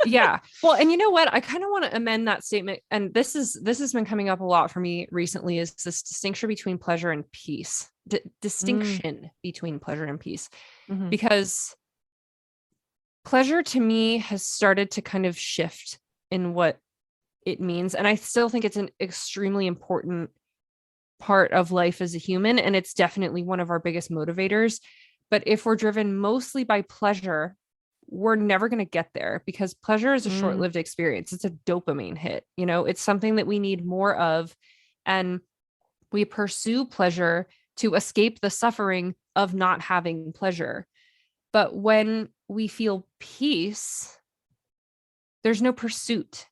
yeah. Well, and you know what? I kind of want to amend that statement. And this has been coming up a lot for me recently, is this distinction between pleasure and peace. Distinction between pleasure and peace. Because pleasure to me has started to kind of shift in what it means. And I still think it's an extremely important part of life as a human. And it's definitely one of our biggest motivators. But if we're driven mostly by pleasure, we're never going to get there, because pleasure is a short-lived experience. It's a dopamine hit. It's something that we need more of. And we pursue pleasure to escape the suffering of not having pleasure. But when we feel peace, there's no pursuit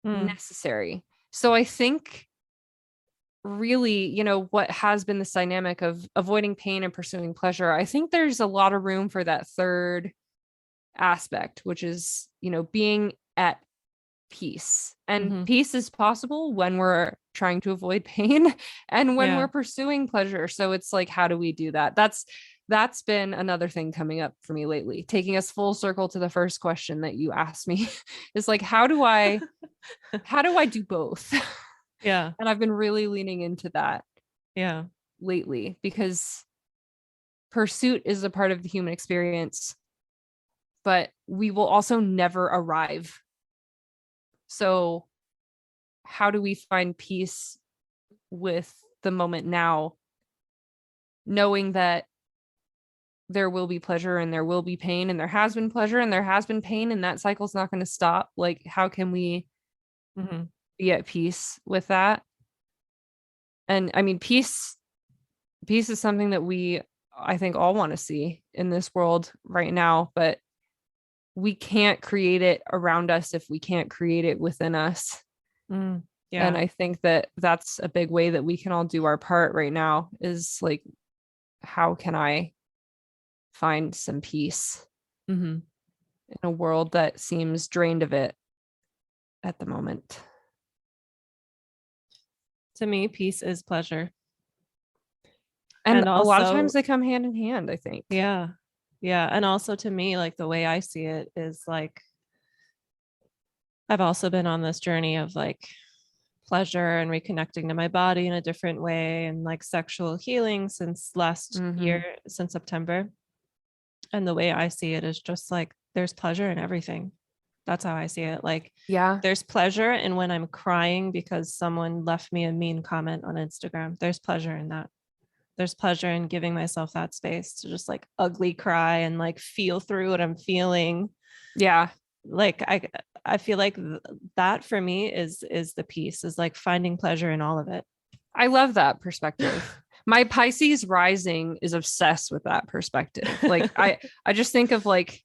necessary. So I think really, what has been this dynamic of avoiding pain and pursuing pleasure, I think there's a lot of room for that third aspect, which is, being at peace. And peace is possible when we're trying to avoid pain and when we're pursuing pleasure. So it's like, how do we do that? That's been another thing coming up for me lately, taking us full circle to the first question that you asked me. Is like, how do I do both? Yeah. And I've been really leaning into that lately, because pursuit is a part of the human experience, but we will also never arrive. So how do we find peace with the moment now, knowing that there will be pleasure and there will be pain, and there has been pleasure and there has been pain, and that cycle's not going to stop? Like, how can we be at peace with that? And I mean, peace is something that I think all want to see in this world right now, but we can't create it around us if we can't create it within us. And I think that that's a big way that we can all do our part right now, is like, how can I find some peace in a world that seems drained of it at the moment? To me, peace is pleasure. And also, a lot of times they come hand in hand, I think. Yeah. Yeah. And also to me, like the way I see it is like, I've also been on this journey of like pleasure and reconnecting to my body in a different way, and like sexual healing since last year, since September. And the way I see it is just like, there's pleasure in everything. That's how I see it. Like, there's pleasure in when I'm crying because someone left me a mean comment on Instagram. There's pleasure in that. There's pleasure in giving myself that space to just like ugly cry and like feel through what I'm feeling. Yeah. Like I feel like that for me is the piece, is like finding pleasure in all of it. I love that perspective. My Pisces rising is obsessed with that perspective. Like I just think of like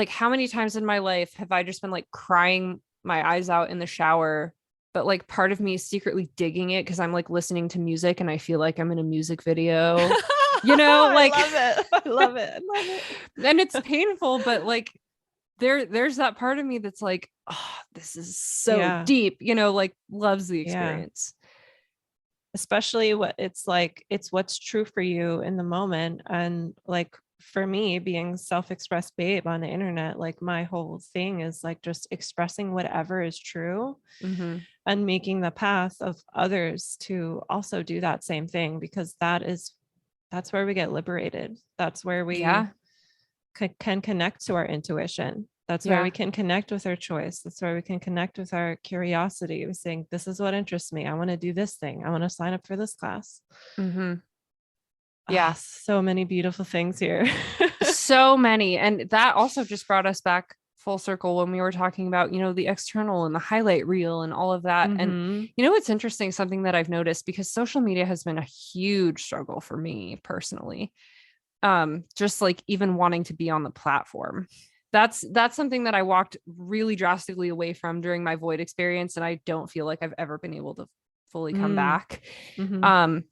how many times in my life have I just been like crying my eyes out in the shower, but like part of me is secretly digging it because I'm like listening to music and I feel like I'm in a music video. Like I love it. And it's painful, but like there's that part of me that's like, oh, this is so deep, like loves the experience. Especially what it's like, it's what's true for you in the moment. And like for me, being self-expressed babe on the internet, like my whole thing is like just expressing whatever is true and making the path of others to also do that same thing, because that's where we get liberated. That's where we can connect to our intuition. That's where we can connect with our choice. That's where we can connect with our curiosity. We're saying, this is what interests me. I want to do this thing. I want to sign up for this class. Yeah. So many beautiful things here. So many. And that also just brought us back full circle when we were talking about, the external and the highlight reel and all of that. And Mhm. it's interesting, something that I've noticed, because social media has been a huge struggle for me personally. Just like even wanting to be on the platform. That's something that I walked really drastically away from during my void experience, and I don't feel like I've ever been able to fully come Mm. back. Mhm.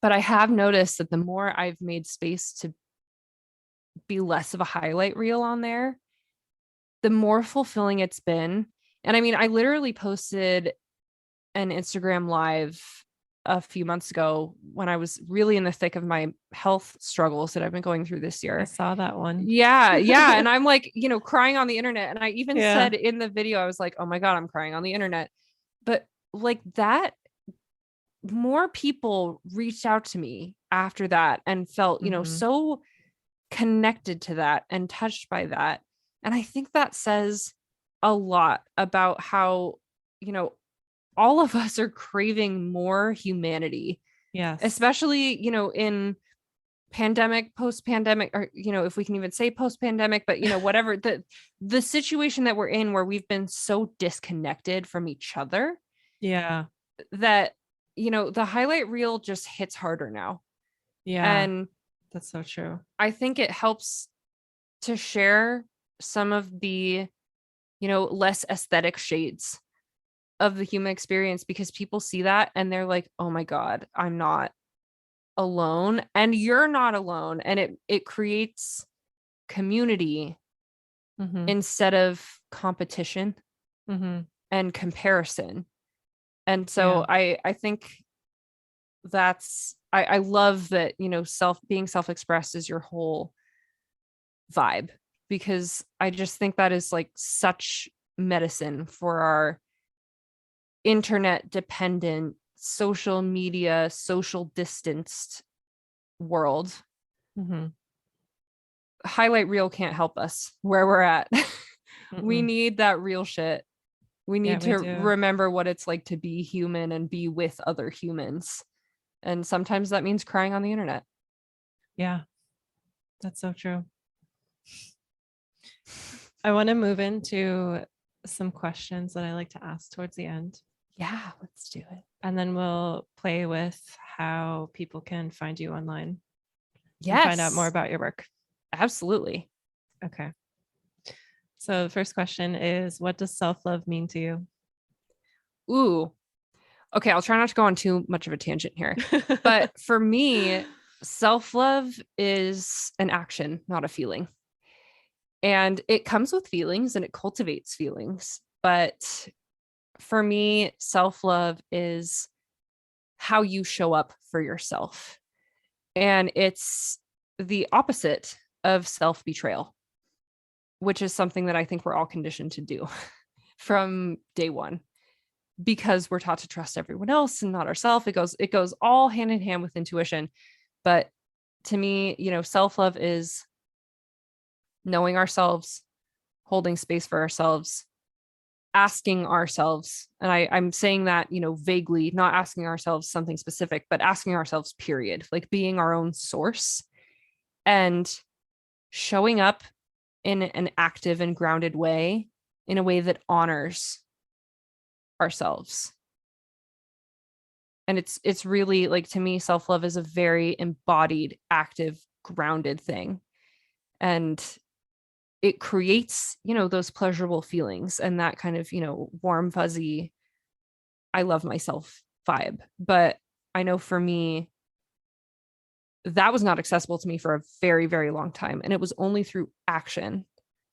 But I have noticed that the more I've made space to be less of a highlight reel on there, the more fulfilling it's been. And I mean, I literally posted an Instagram live a few months ago when I was really in the thick of my health struggles that I've been going through this I year. saw that one. Yeah, yeah. And I'm like, crying on the internet. And I even Yeah. said in the video, I was like, oh my God, I'm crying on the internet. But like that, more people reached out to me after that and felt, Mhm. so connected to that and touched by that. And I think that says a lot about how, all of us are craving more humanity, Yes. especially, in pandemic, post-pandemic, or, if we can even say post-pandemic, but, whatever the situation that we're in, where we've been so disconnected from each other Yeah. that, the highlight reel just hits harder now. Yeah. And That's so true. I think it helps to share some of the, less aesthetic shades of the human experience, because people see that and they're like, oh my God, I'm not alone, and you're not alone. And it creates community Mhm. instead of competition Mhm. and comparison. And Yeah. so I think I love that, being self-expressed is your whole vibe, because I just think that is like such medicine for our internet dependent, social media, social distanced world. Mhm. Highlight reel can't help us where we're at. We Mm-mm. need that real shit. We Yeah, need we to do. remember what it's like to be human and be with other humans. And sometimes that means crying on the internet. Yeah, that's so true. I want to move into some questions that I like to ask towards the end, Yeah, let's do it. and then we'll play with how people can find you online and find out more Yes, about your work. absolutely. Okay. So the first question is, what does self-love mean to you? Ooh, okay. I'll try not to go on too much of a tangent here. But for me, self love is an action, not a feeling. And it comes with feelings and it cultivates feelings. But for me, self love is how you show up for yourself. And it's the opposite of self betrayal, which is something that I think we're all conditioned to do from day one, because we're taught to trust everyone else and not ourselves. It goes all hand in hand with intuition. But to me, self-love is knowing ourselves, holding space for ourselves, asking ourselves, and I'm saying that, vaguely, not asking ourselves something specific, but asking ourselves, period, like being our own source, and showing up in an active and grounded way, in a way that honors ourselves. And it's really, like, to me, self-love is a very embodied, active, grounded thing. And it creates, those pleasurable feelings and that kind of, warm, fuzzy, I love myself vibe. But I know for me, that was not accessible to me for a very, very long time. And it was only through action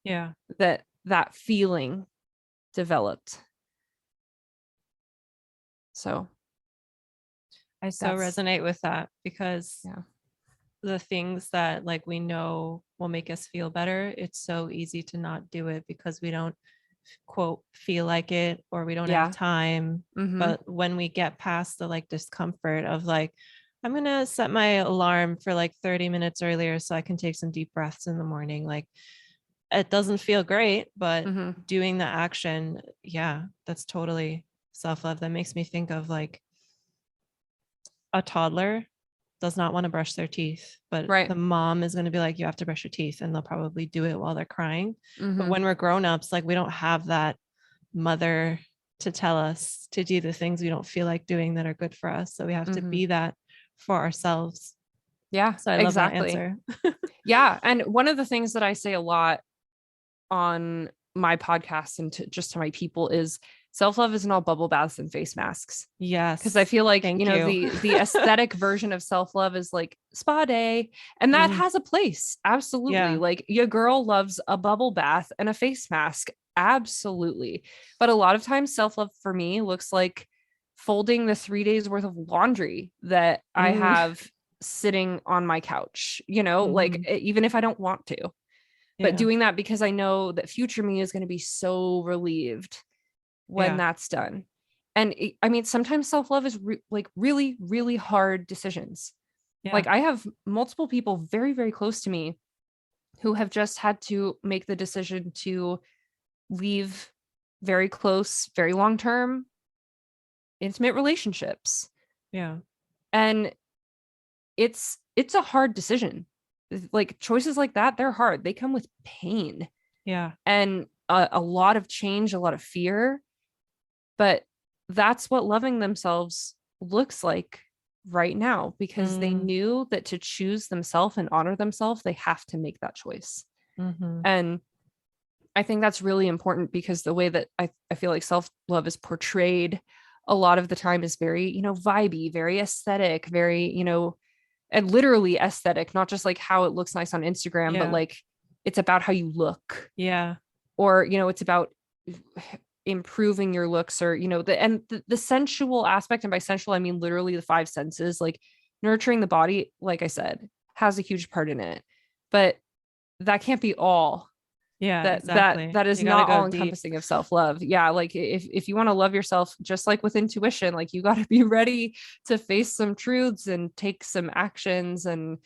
Yeah. that that feeling developed. So I so that's, resonate with that because yeah. the things that like we know will make us feel better, it's so easy to not do it because we don't quote feel like it or we don't have Yeah. time. Mm-hmm. But when we get past the like discomfort of like, I'm gonna set my alarm for like 30 minutes earlier so I can take some deep breaths in the morning. Like it doesn't feel great, but Mm-hmm. doing the action, yeah, that's totally self-love. That makes me think of like a toddler does not want to brush their teeth, but Right. the mom is going to be like, you have to brush your teeth, and they'll probably do it while they're crying. But Mm-hmm. when we're grown-ups, like we don't have that mother to tell us to do the things we don't feel like doing that are good for us. So we have to Mm-hmm. be that for ourselves. Yeah, So I love that exactly. answer. Yeah. And one of the things that I say a lot on my podcast and just to my people is self-love isn't all bubble baths and face masks. Because I Yes. feel like, Thank you. the aesthetic version of self-love is like spa day, and that Mm, has a place. Absolutely. yeah. Like your girl loves a bubble bath and a face mask. Absolutely. But a lot of times self-love for me looks like folding the 3 days worth of laundry that I Mm, have sitting on my couch, like mhm. even if I don't want to, but Yeah. doing that because I know that future me is going to be so relieved when Yeah. that's done. And I mean, sometimes self-love is like really, really hard decisions. Yeah. Like I have multiple people very, very close to me who have just had to make the decision to leave very close, very long-term, intimate relationships. Yeah. And it's a hard decision. Like choices like that, they're hard. They come with pain Yeah. and a lot of change, a lot of fear. But that's what loving themselves looks like right now, because they Mm, knew that to choose themselves and honor themselves, they have to make that choice. mhm. And I think that's really important, because the way that I feel like self-love is portrayed a lot of the time is very, vibey, very aesthetic, very, and literally aesthetic, not just like how it looks nice on Instagram, but Yeah. like it's about how you look, Yeah. or, it's about improving your looks, or, the sensual aspect. And by sensual, I mean literally the five senses, like nurturing the body, like I said, has a huge part in it. But that can't be all. Yeah, That exactly. is You got to not go all deep. encompassing of self-love. Yeah, like if you want to love yourself, just like with intuition, like you got to be ready to face some truths and take some actions. And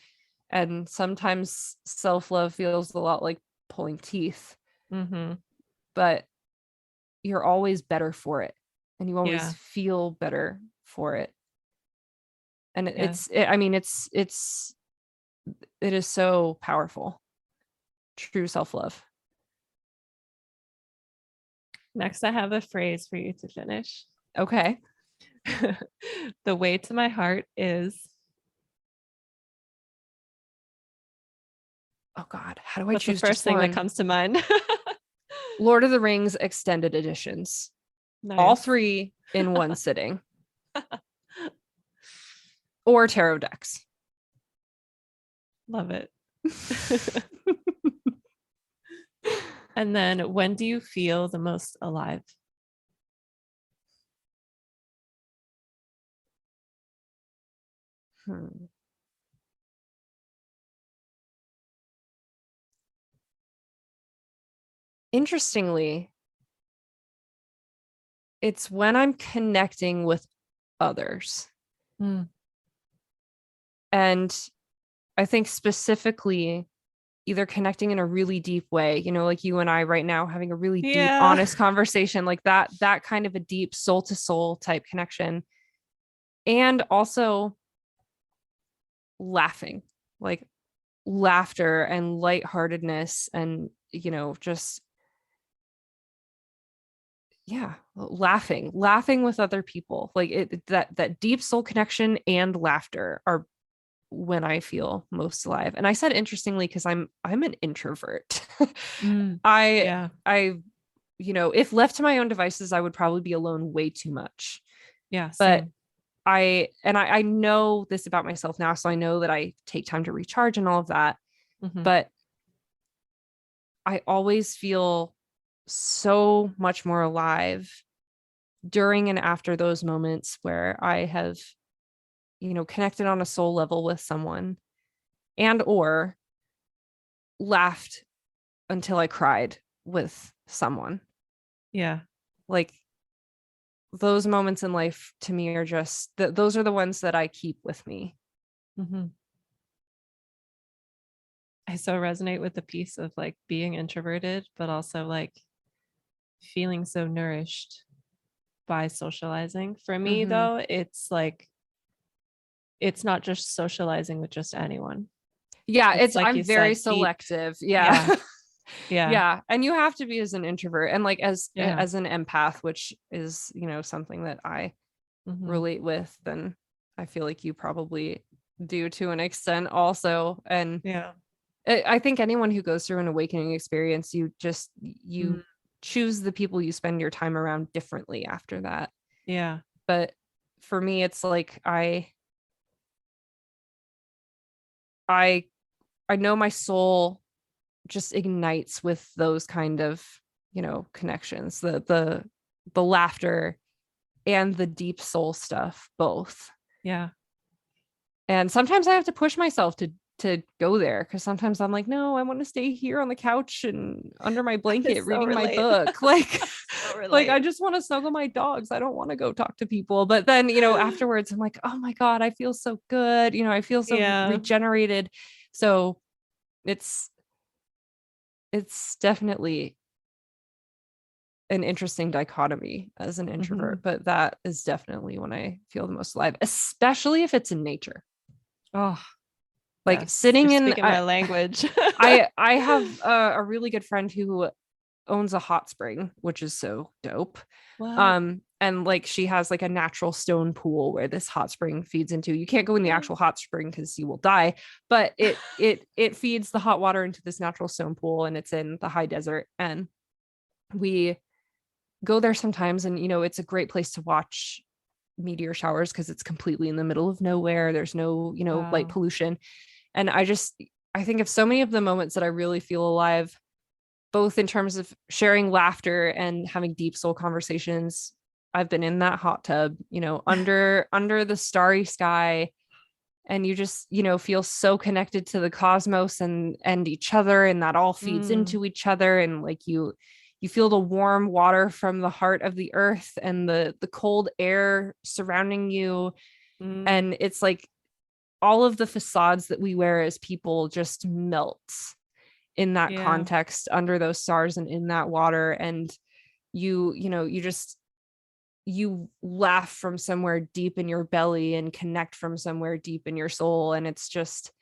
sometimes self-love feels a lot like pulling teeth, Mhm. but you're always better for it, and you always Yeah. feel better for it. And Yeah. I mean, it is so powerful. True self-love. Next, I have a phrase for you to finish. Okay. The way to my heart is, Oh God, how do I what's the choose first just thing that one? comes to mind? Lord of the Rings extended editions. All Nice. three in one sitting. Or tarot decks. Love it. And then when do you feel the most alive? Hmm. Interestingly, it's when I'm connecting with others. Mm. And I think specifically either connecting in a really deep way, like you and I right now having a really deep, Yeah. honest conversation, like that kind of a deep soul to soul type connection. And also laughing, like laughter and lightheartedness, and, just, yeah, laughing with other people. Like that deep soul connection and laughter are when I feel most alive. And I said interestingly because I'm an introvert. Mm. I Yeah. I if left to my own devices, I would probably be alone way too much. Yeah. But Same. I know this about myself now, so I know that I take time to recharge and all of that. Mhm. But I always feel so much more alive during and after those moments where I have, connected on a soul level with someone, and or laughed until I cried with someone. Yeah. Like those moments in life to me are just those are the ones that I keep with me. Mhm. I so resonate with the piece of like being introverted, but also like feeling so nourished by socializing. For me, Mm-hmm. though, it's like it's not just socializing with just anyone. Yeah, It's like I'm you very said, deep. selective. Yeah. Yeah. Yeah. Yeah. And you have to be as an introvert and like as Yeah. an empath, which is, something that I Mhm. relate with, then I feel like you probably do to an extent also. And Yeah. I think anyone who goes through an awakening experience, you Mm. choose the people you spend your time around differently after that. Yeah. But for me, it's like I I know my soul just ignites with those kind of, connections, the laughter and the deep soul stuff both. Yeah. And sometimes I have to push myself to go there because sometimes I'm like, no, I want to stay here on the couch and under my blanket So reading my relate. book. Like, So like I relate. just want to snuggle my dogs. I don't want to go talk to people. But then, afterwards I'm like, oh my God, I feel so good. I feel so Yeah. regenerated. So it's definitely an interesting dichotomy as an introvert, Mhm. but that is definitely when I feel the most alive, especially if it's in nature. Oh, Like yes. You're sitting in, speaking my language. I have a really good friend who owns a hot spring, which is so dope. What? And like she has like a natural stone pool where this hot spring feeds into. You can't go in the actual hot spring because you will die, but it feeds the hot water into this natural stone pool, and it's in the high desert. And we go there sometimes, and it's a great place to watch meteor showers because it's completely in the middle of nowhere. There's no, light Wow. pollution. And I think of so many of the moments that I really feel alive, both in terms of sharing laughter and having deep soul conversations. I've been in that hot tub, under the starry sky, and you just, feel so connected to the cosmos and each other, and that all feeds Mm. into each other. And like you feel the warm water from the heart of the earth and the cold air surrounding you. Mm. And it's like all of the facades that we wear as people just melts in that Yeah. context under those stars and in that water. And you just you laugh from somewhere deep in your belly and connect from somewhere deep in your soul. And it's just,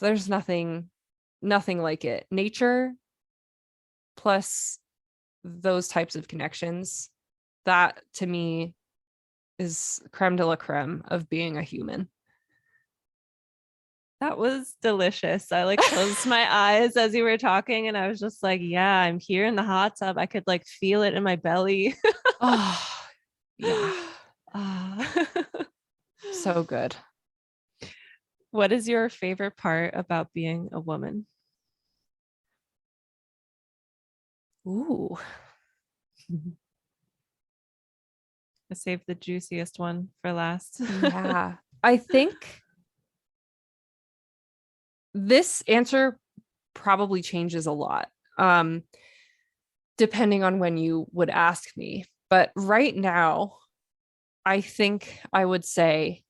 there's nothing like it. Nature plus those types of connections, that to me is creme de la creme of being a human. That was delicious. I like closed my eyes as you were talking and I was just like, yeah, I'm here in the hot tub. I could like feel it in my belly. Oh, yeah. Ah. So good. What is your favorite part about being a woman? Ooh. I saved the juiciest one for last. Yeah. I think this answer probably changes a lot. Depending on when you would ask me. But right now, I think I would say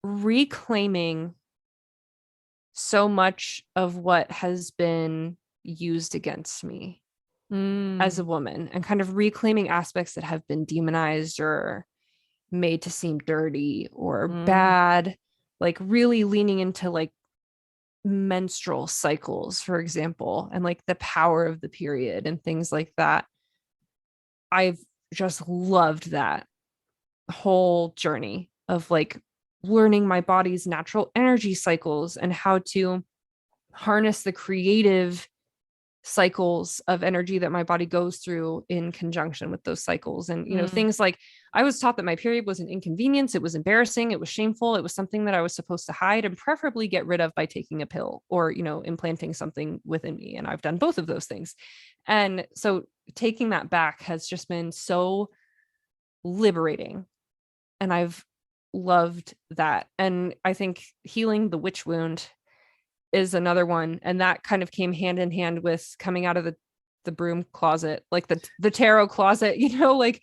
reclaiming so much of what has been used against me as Mm. a woman, and kind of reclaiming aspects that have been demonized or made to seem dirty or Mm. bad, like really leaning into like menstrual cycles, for example, and like the power of the period and things like that. I've just loved that whole journey of like learning my body's natural energy cycles and how to harness the creative cycles of energy that my body goes through in conjunction with those cycles. And Mm. things like I was taught that my period was an inconvenience, it was embarrassing, it was shameful, it was something that I was supposed to hide and preferably get rid of by taking a pill or implanting something within me. And I've done both of those things. And so taking that back has just been so liberating, and I've loved that. And I think healing the witch wound is another one, and that kind of came hand in hand with coming out of the broom closet, like the tarot closet, like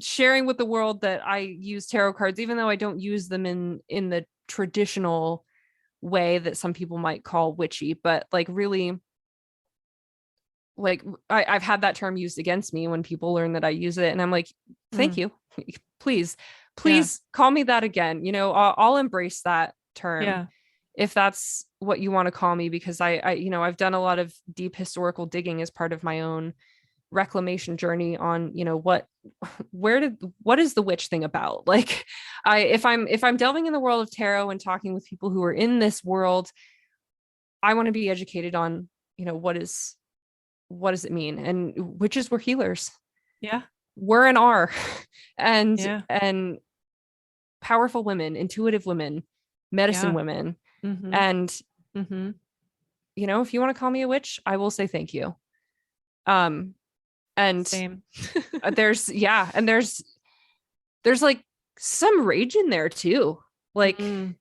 sharing with the world that I use tarot cards, even though I don't use them in the traditional way that some people might call witchy, but like really, like I've had that term used against me when people learn that I use it, and I'm like, thank Mm. you, please. Yeah. please call me that again. I'll embrace that term Yeah. if that's what you want to call me, because I've done a lot of deep historical digging as part of my own reclamation journey on, what is the witch thing about? Like, if I'm delving in the world of tarot and talking with people who are in this world, I want to be educated on, what does it mean? And witches were healers. Yeah. We're an R and Yeah. powerful women, intuitive women, medicine Yeah. women. Mm-hmm. And, Mm-hmm. if you want to call me a witch, I will say thank you. Um, and Same. there's like some rage in there too. Like, Mm,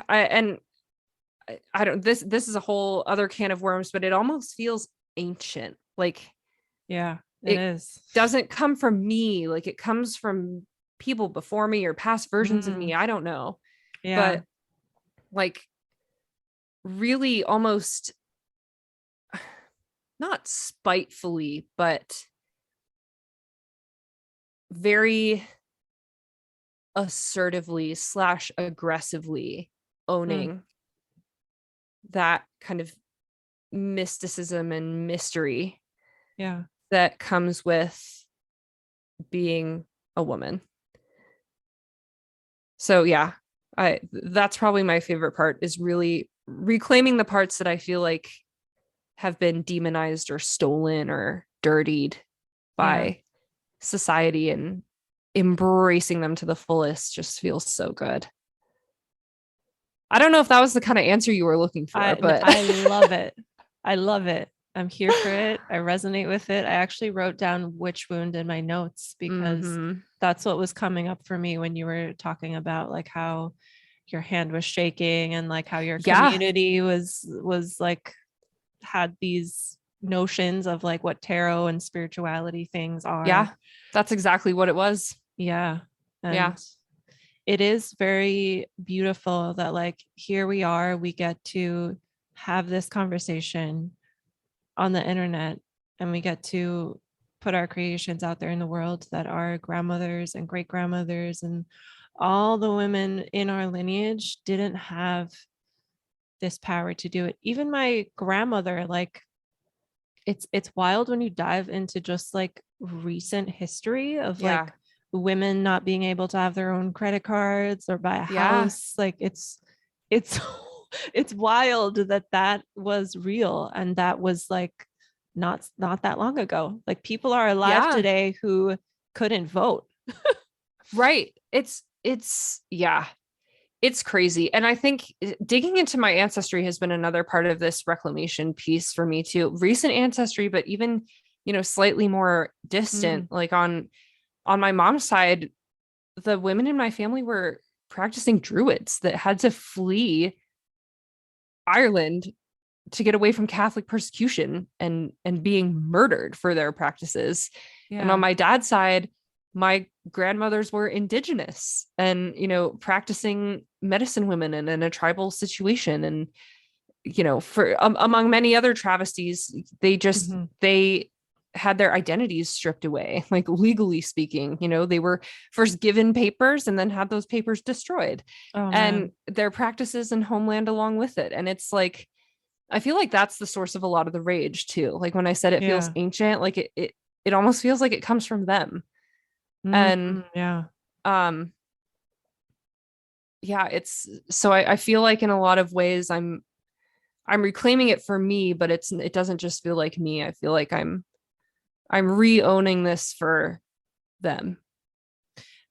I don't, this is a whole other can of worms, but it almost feels ancient. Like, yeah, it it is. doesn't come from me. Like, it comes from people before me or past versions of Mm, me. I don't know. yeah. But like, really almost not spitefully, but very assertively slash aggressively Mm, owning that kind of mysticism and mystery yeah. that comes with being a woman. So yeah, that's probably my favorite part, is really reclaiming the parts that I feel like have been demonized or stolen or dirtied Yeah. by society, and embracing them to the fullest just feels so good. I don't know if that was the kind of answer you were looking for, but I love it. I love it. I'm here for it. I resonate with it. I actually wrote down witch wound in my notes because mm-hmm. that's what was coming up for me when you were talking about like how your hand was shaking and like how your Yeah, community was like had these notions of like what tarot and spirituality things are. yeah, that's exactly what it was. Yeah. Yeah. And it is very beautiful that like here we are, we get to have this conversation on the internet and we get to put our creations out there in the world that our grandmothers and great grandmothers and all the women in our lineage didn't have this power to do it. Even my grandmother, like it's wild when you dive into just like recent history of Yeah. like women not being able to have their own credit cards or buy a Yeah. house. Like it's it's wild that that was real and that was like not that long ago. Like people are alive Yeah. today who couldn't vote. Right. Yeah, it's crazy. And I think digging into my ancestry has been another part of this reclamation piece for me too. Recent ancestry, but even, slightly more distant, Mm, like on my mom's side, the women in my family were practicing druids that had to flee Ireland to get away from Catholic persecution and being murdered for their practices. And on yeah. my dad's side, my grandmothers were indigenous and, practicing medicine women and in a tribal situation. And, for among many other travesties, Mhm. they had their identities stripped away, like legally speaking. They were first given papers and then had those papers destroyed, Oh and man. their practices and homeland along with it. And it's like, I feel like that's the source of a lot of the rage too. Like when I said it feels Yeah. ancient, like it almost feels like it comes from them. Mm, And yeah. um yeah, it's so I feel like in a lot of ways I'm reclaiming it for me, but it doesn't just feel like me. I feel like I'm re-owning this for them.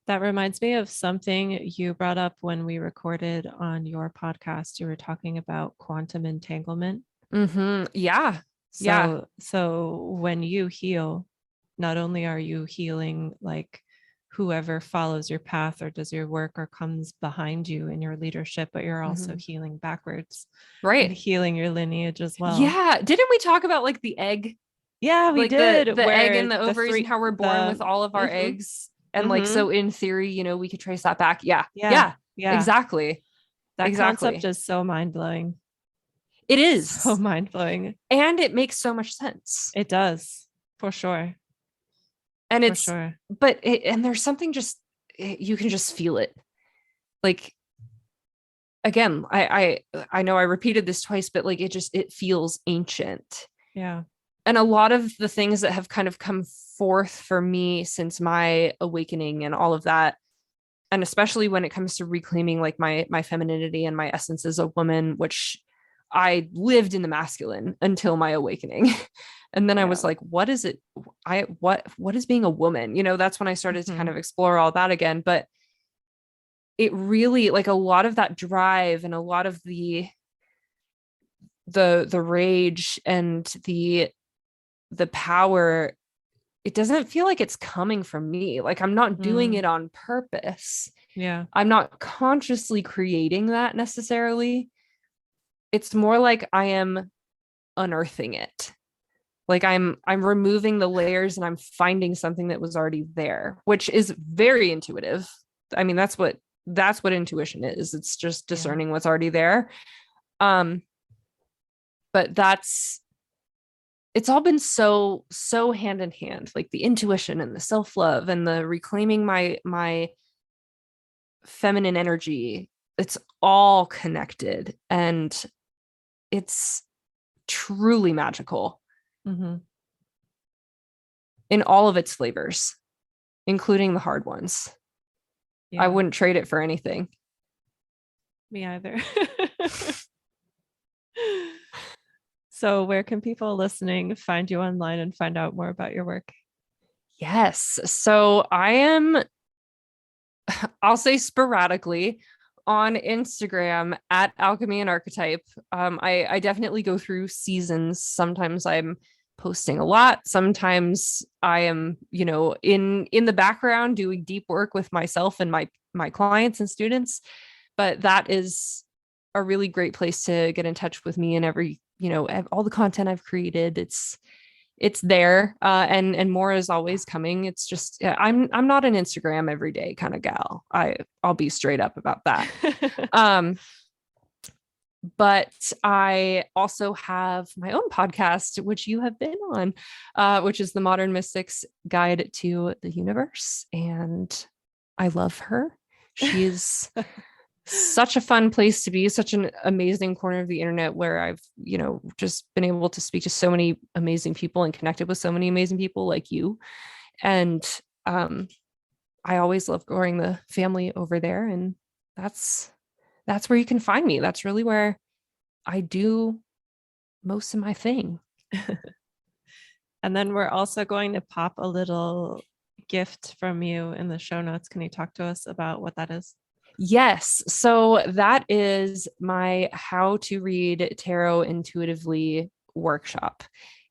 That reminds me of something you brought up when we recorded on your podcast. You were talking about quantum entanglement. Mm-hmm. Yeah. Yeah. So when you heal, not only are you healing like whoever follows your path or does your work or comes behind you in your leadership, but you're also Mm-hmm. healing backwards and Right. healing your lineage as well. Yeah. Didn't we talk about like the egg, Yeah, we like the did. the egg Where and the the ovaries, and three, how we're born with the, all of our mm-hmm, eggs, and like, mm-hmm. so in theory, we could trace that back. Yeah. Yeah, Yeah. yeah. Exactly. That concept Exactly. is so mind blowing. It So is. mind blowing. And it makes so much sense. It does, for sure. And For it's sure. but it, and there's something just you can just feel it. Like, again, I know I repeated this twice, but like it feels ancient. Yeah. And a lot of the things that have kind of come forth for me since my awakening and all of that, and especially when it comes to reclaiming like my femininity and my essence as a woman, which I lived in the masculine until my awakening. And then I was like, what is it? What is being a woman? That's when I started to kind of explore all that again. But it really, like, a lot of that drive and a lot of the rage and the power, it doesn't feel like it's coming from me. Like, I'm not doing it on purpose. Yeah. I'm not consciously creating that necessarily. It's more like I am unearthing it. Like I'm removing the layers and I'm finding something that was already there, which is very intuitive. I mean, that's what intuition is. It's just discerning what's already there. But it's all been so hand in hand, like the intuition and the self-love and the reclaiming my feminine energy. It's all connected, and it's truly magical in all of its flavors, including the hard ones. I wouldn't trade it for anything. Me either. So where can people listening find you online and find out more about your work? Yes. So I'll say sporadically on Instagram at Alchemy and Archetype. I definitely go through seasons. Sometimes I'm posting a lot. Sometimes I am, in the background doing deep work with myself and my clients and students. But that is a really great place to get in touch with me, and all the content I've created. It's there, and more is always coming. It's just, I'm not an Instagram every day kind of gal. I'll be straight up about that. But I also have my own podcast, which you have been on, which is the Modern Mystics Guide to the Universe. And I love her. She's such a fun place to be, such an amazing corner of the internet where I've, just been able to speak to so many amazing people and connected with so many amazing people like you. And I always love growing the family over there. And that's where you can find me. That's really where I do most of my thing. And then we're also going to pop a little gift from you in the show notes. Can you talk to us about what that is? Yes. So that is my How to Read Tarot Intuitively workshop.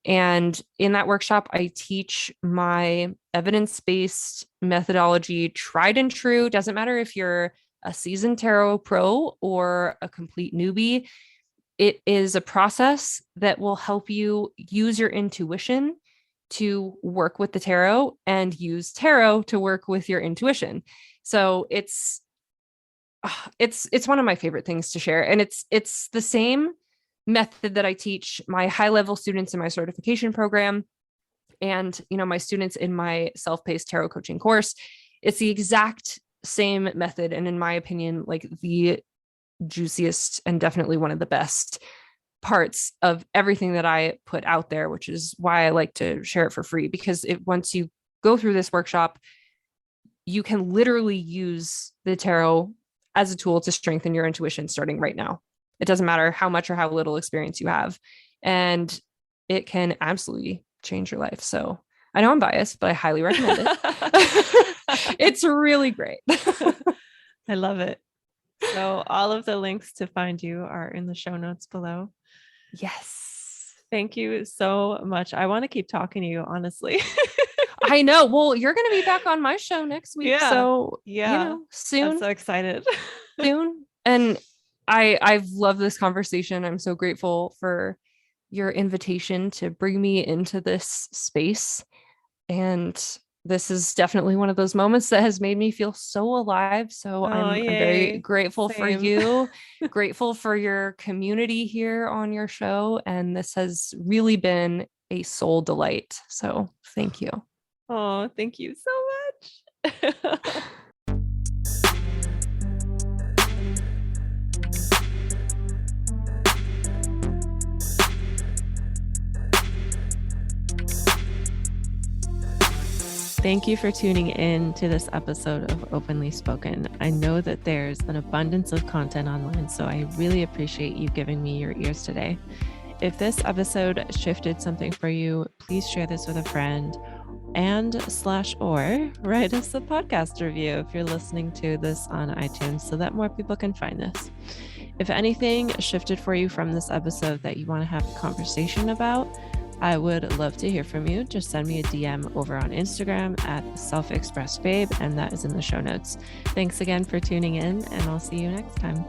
And in that workshop, I teach my evidence-based methodology, tried and true. Doesn't matter if you're a seasoned tarot pro or a complete newbie. It is a process that will help you use your intuition to work with the tarot and use tarot to work with your intuition. So it's one of my favorite things to share. And it's the same method that I teach my high level students in my certification program and, my students in my self-paced tarot coaching course. It's the exact same method. And in my opinion, like the juiciest and definitely one of the best parts of everything that I put out there, which is why I like to share it for free, because once you go through this workshop, you can literally use the tarot as a tool to strengthen your intuition starting right now. It doesn't matter how much or how little experience you have, and it can absolutely change your life. So I know I'm biased, but I highly recommend it. It's really great. I love it. So all of the links to find you are in the show notes below. Yes. Thank you so much. I want to keep talking to you, honestly. I know. Well, you're going to be back on my show next week. Yeah. So, Yeah. soon. I'm so excited. Soon. And I've loved this conversation. I'm so grateful for your invitation to bring me into this space. And this is definitely one of those moments that has made me feel so alive. So I'm very grateful for you, grateful for your community here on your show. And this has really been a soul delight. So thank you. Oh, thank you so much. Thank you for tuning in to this episode of Openly Spoken. I know that there's an abundance of content online, so I really appreciate you giving me your ears today. If this episode shifted something for you, please share this with a friend and/or write us a podcast review if you're listening to this on iTunes so that more people can find this. If anything shifted for you from this episode that you want to have a conversation about, I would love to hear from you. Just send me a DM over on Instagram at selfexpressbabe, and that is in the show notes. Thanks again for tuning in, and I'll see you next time.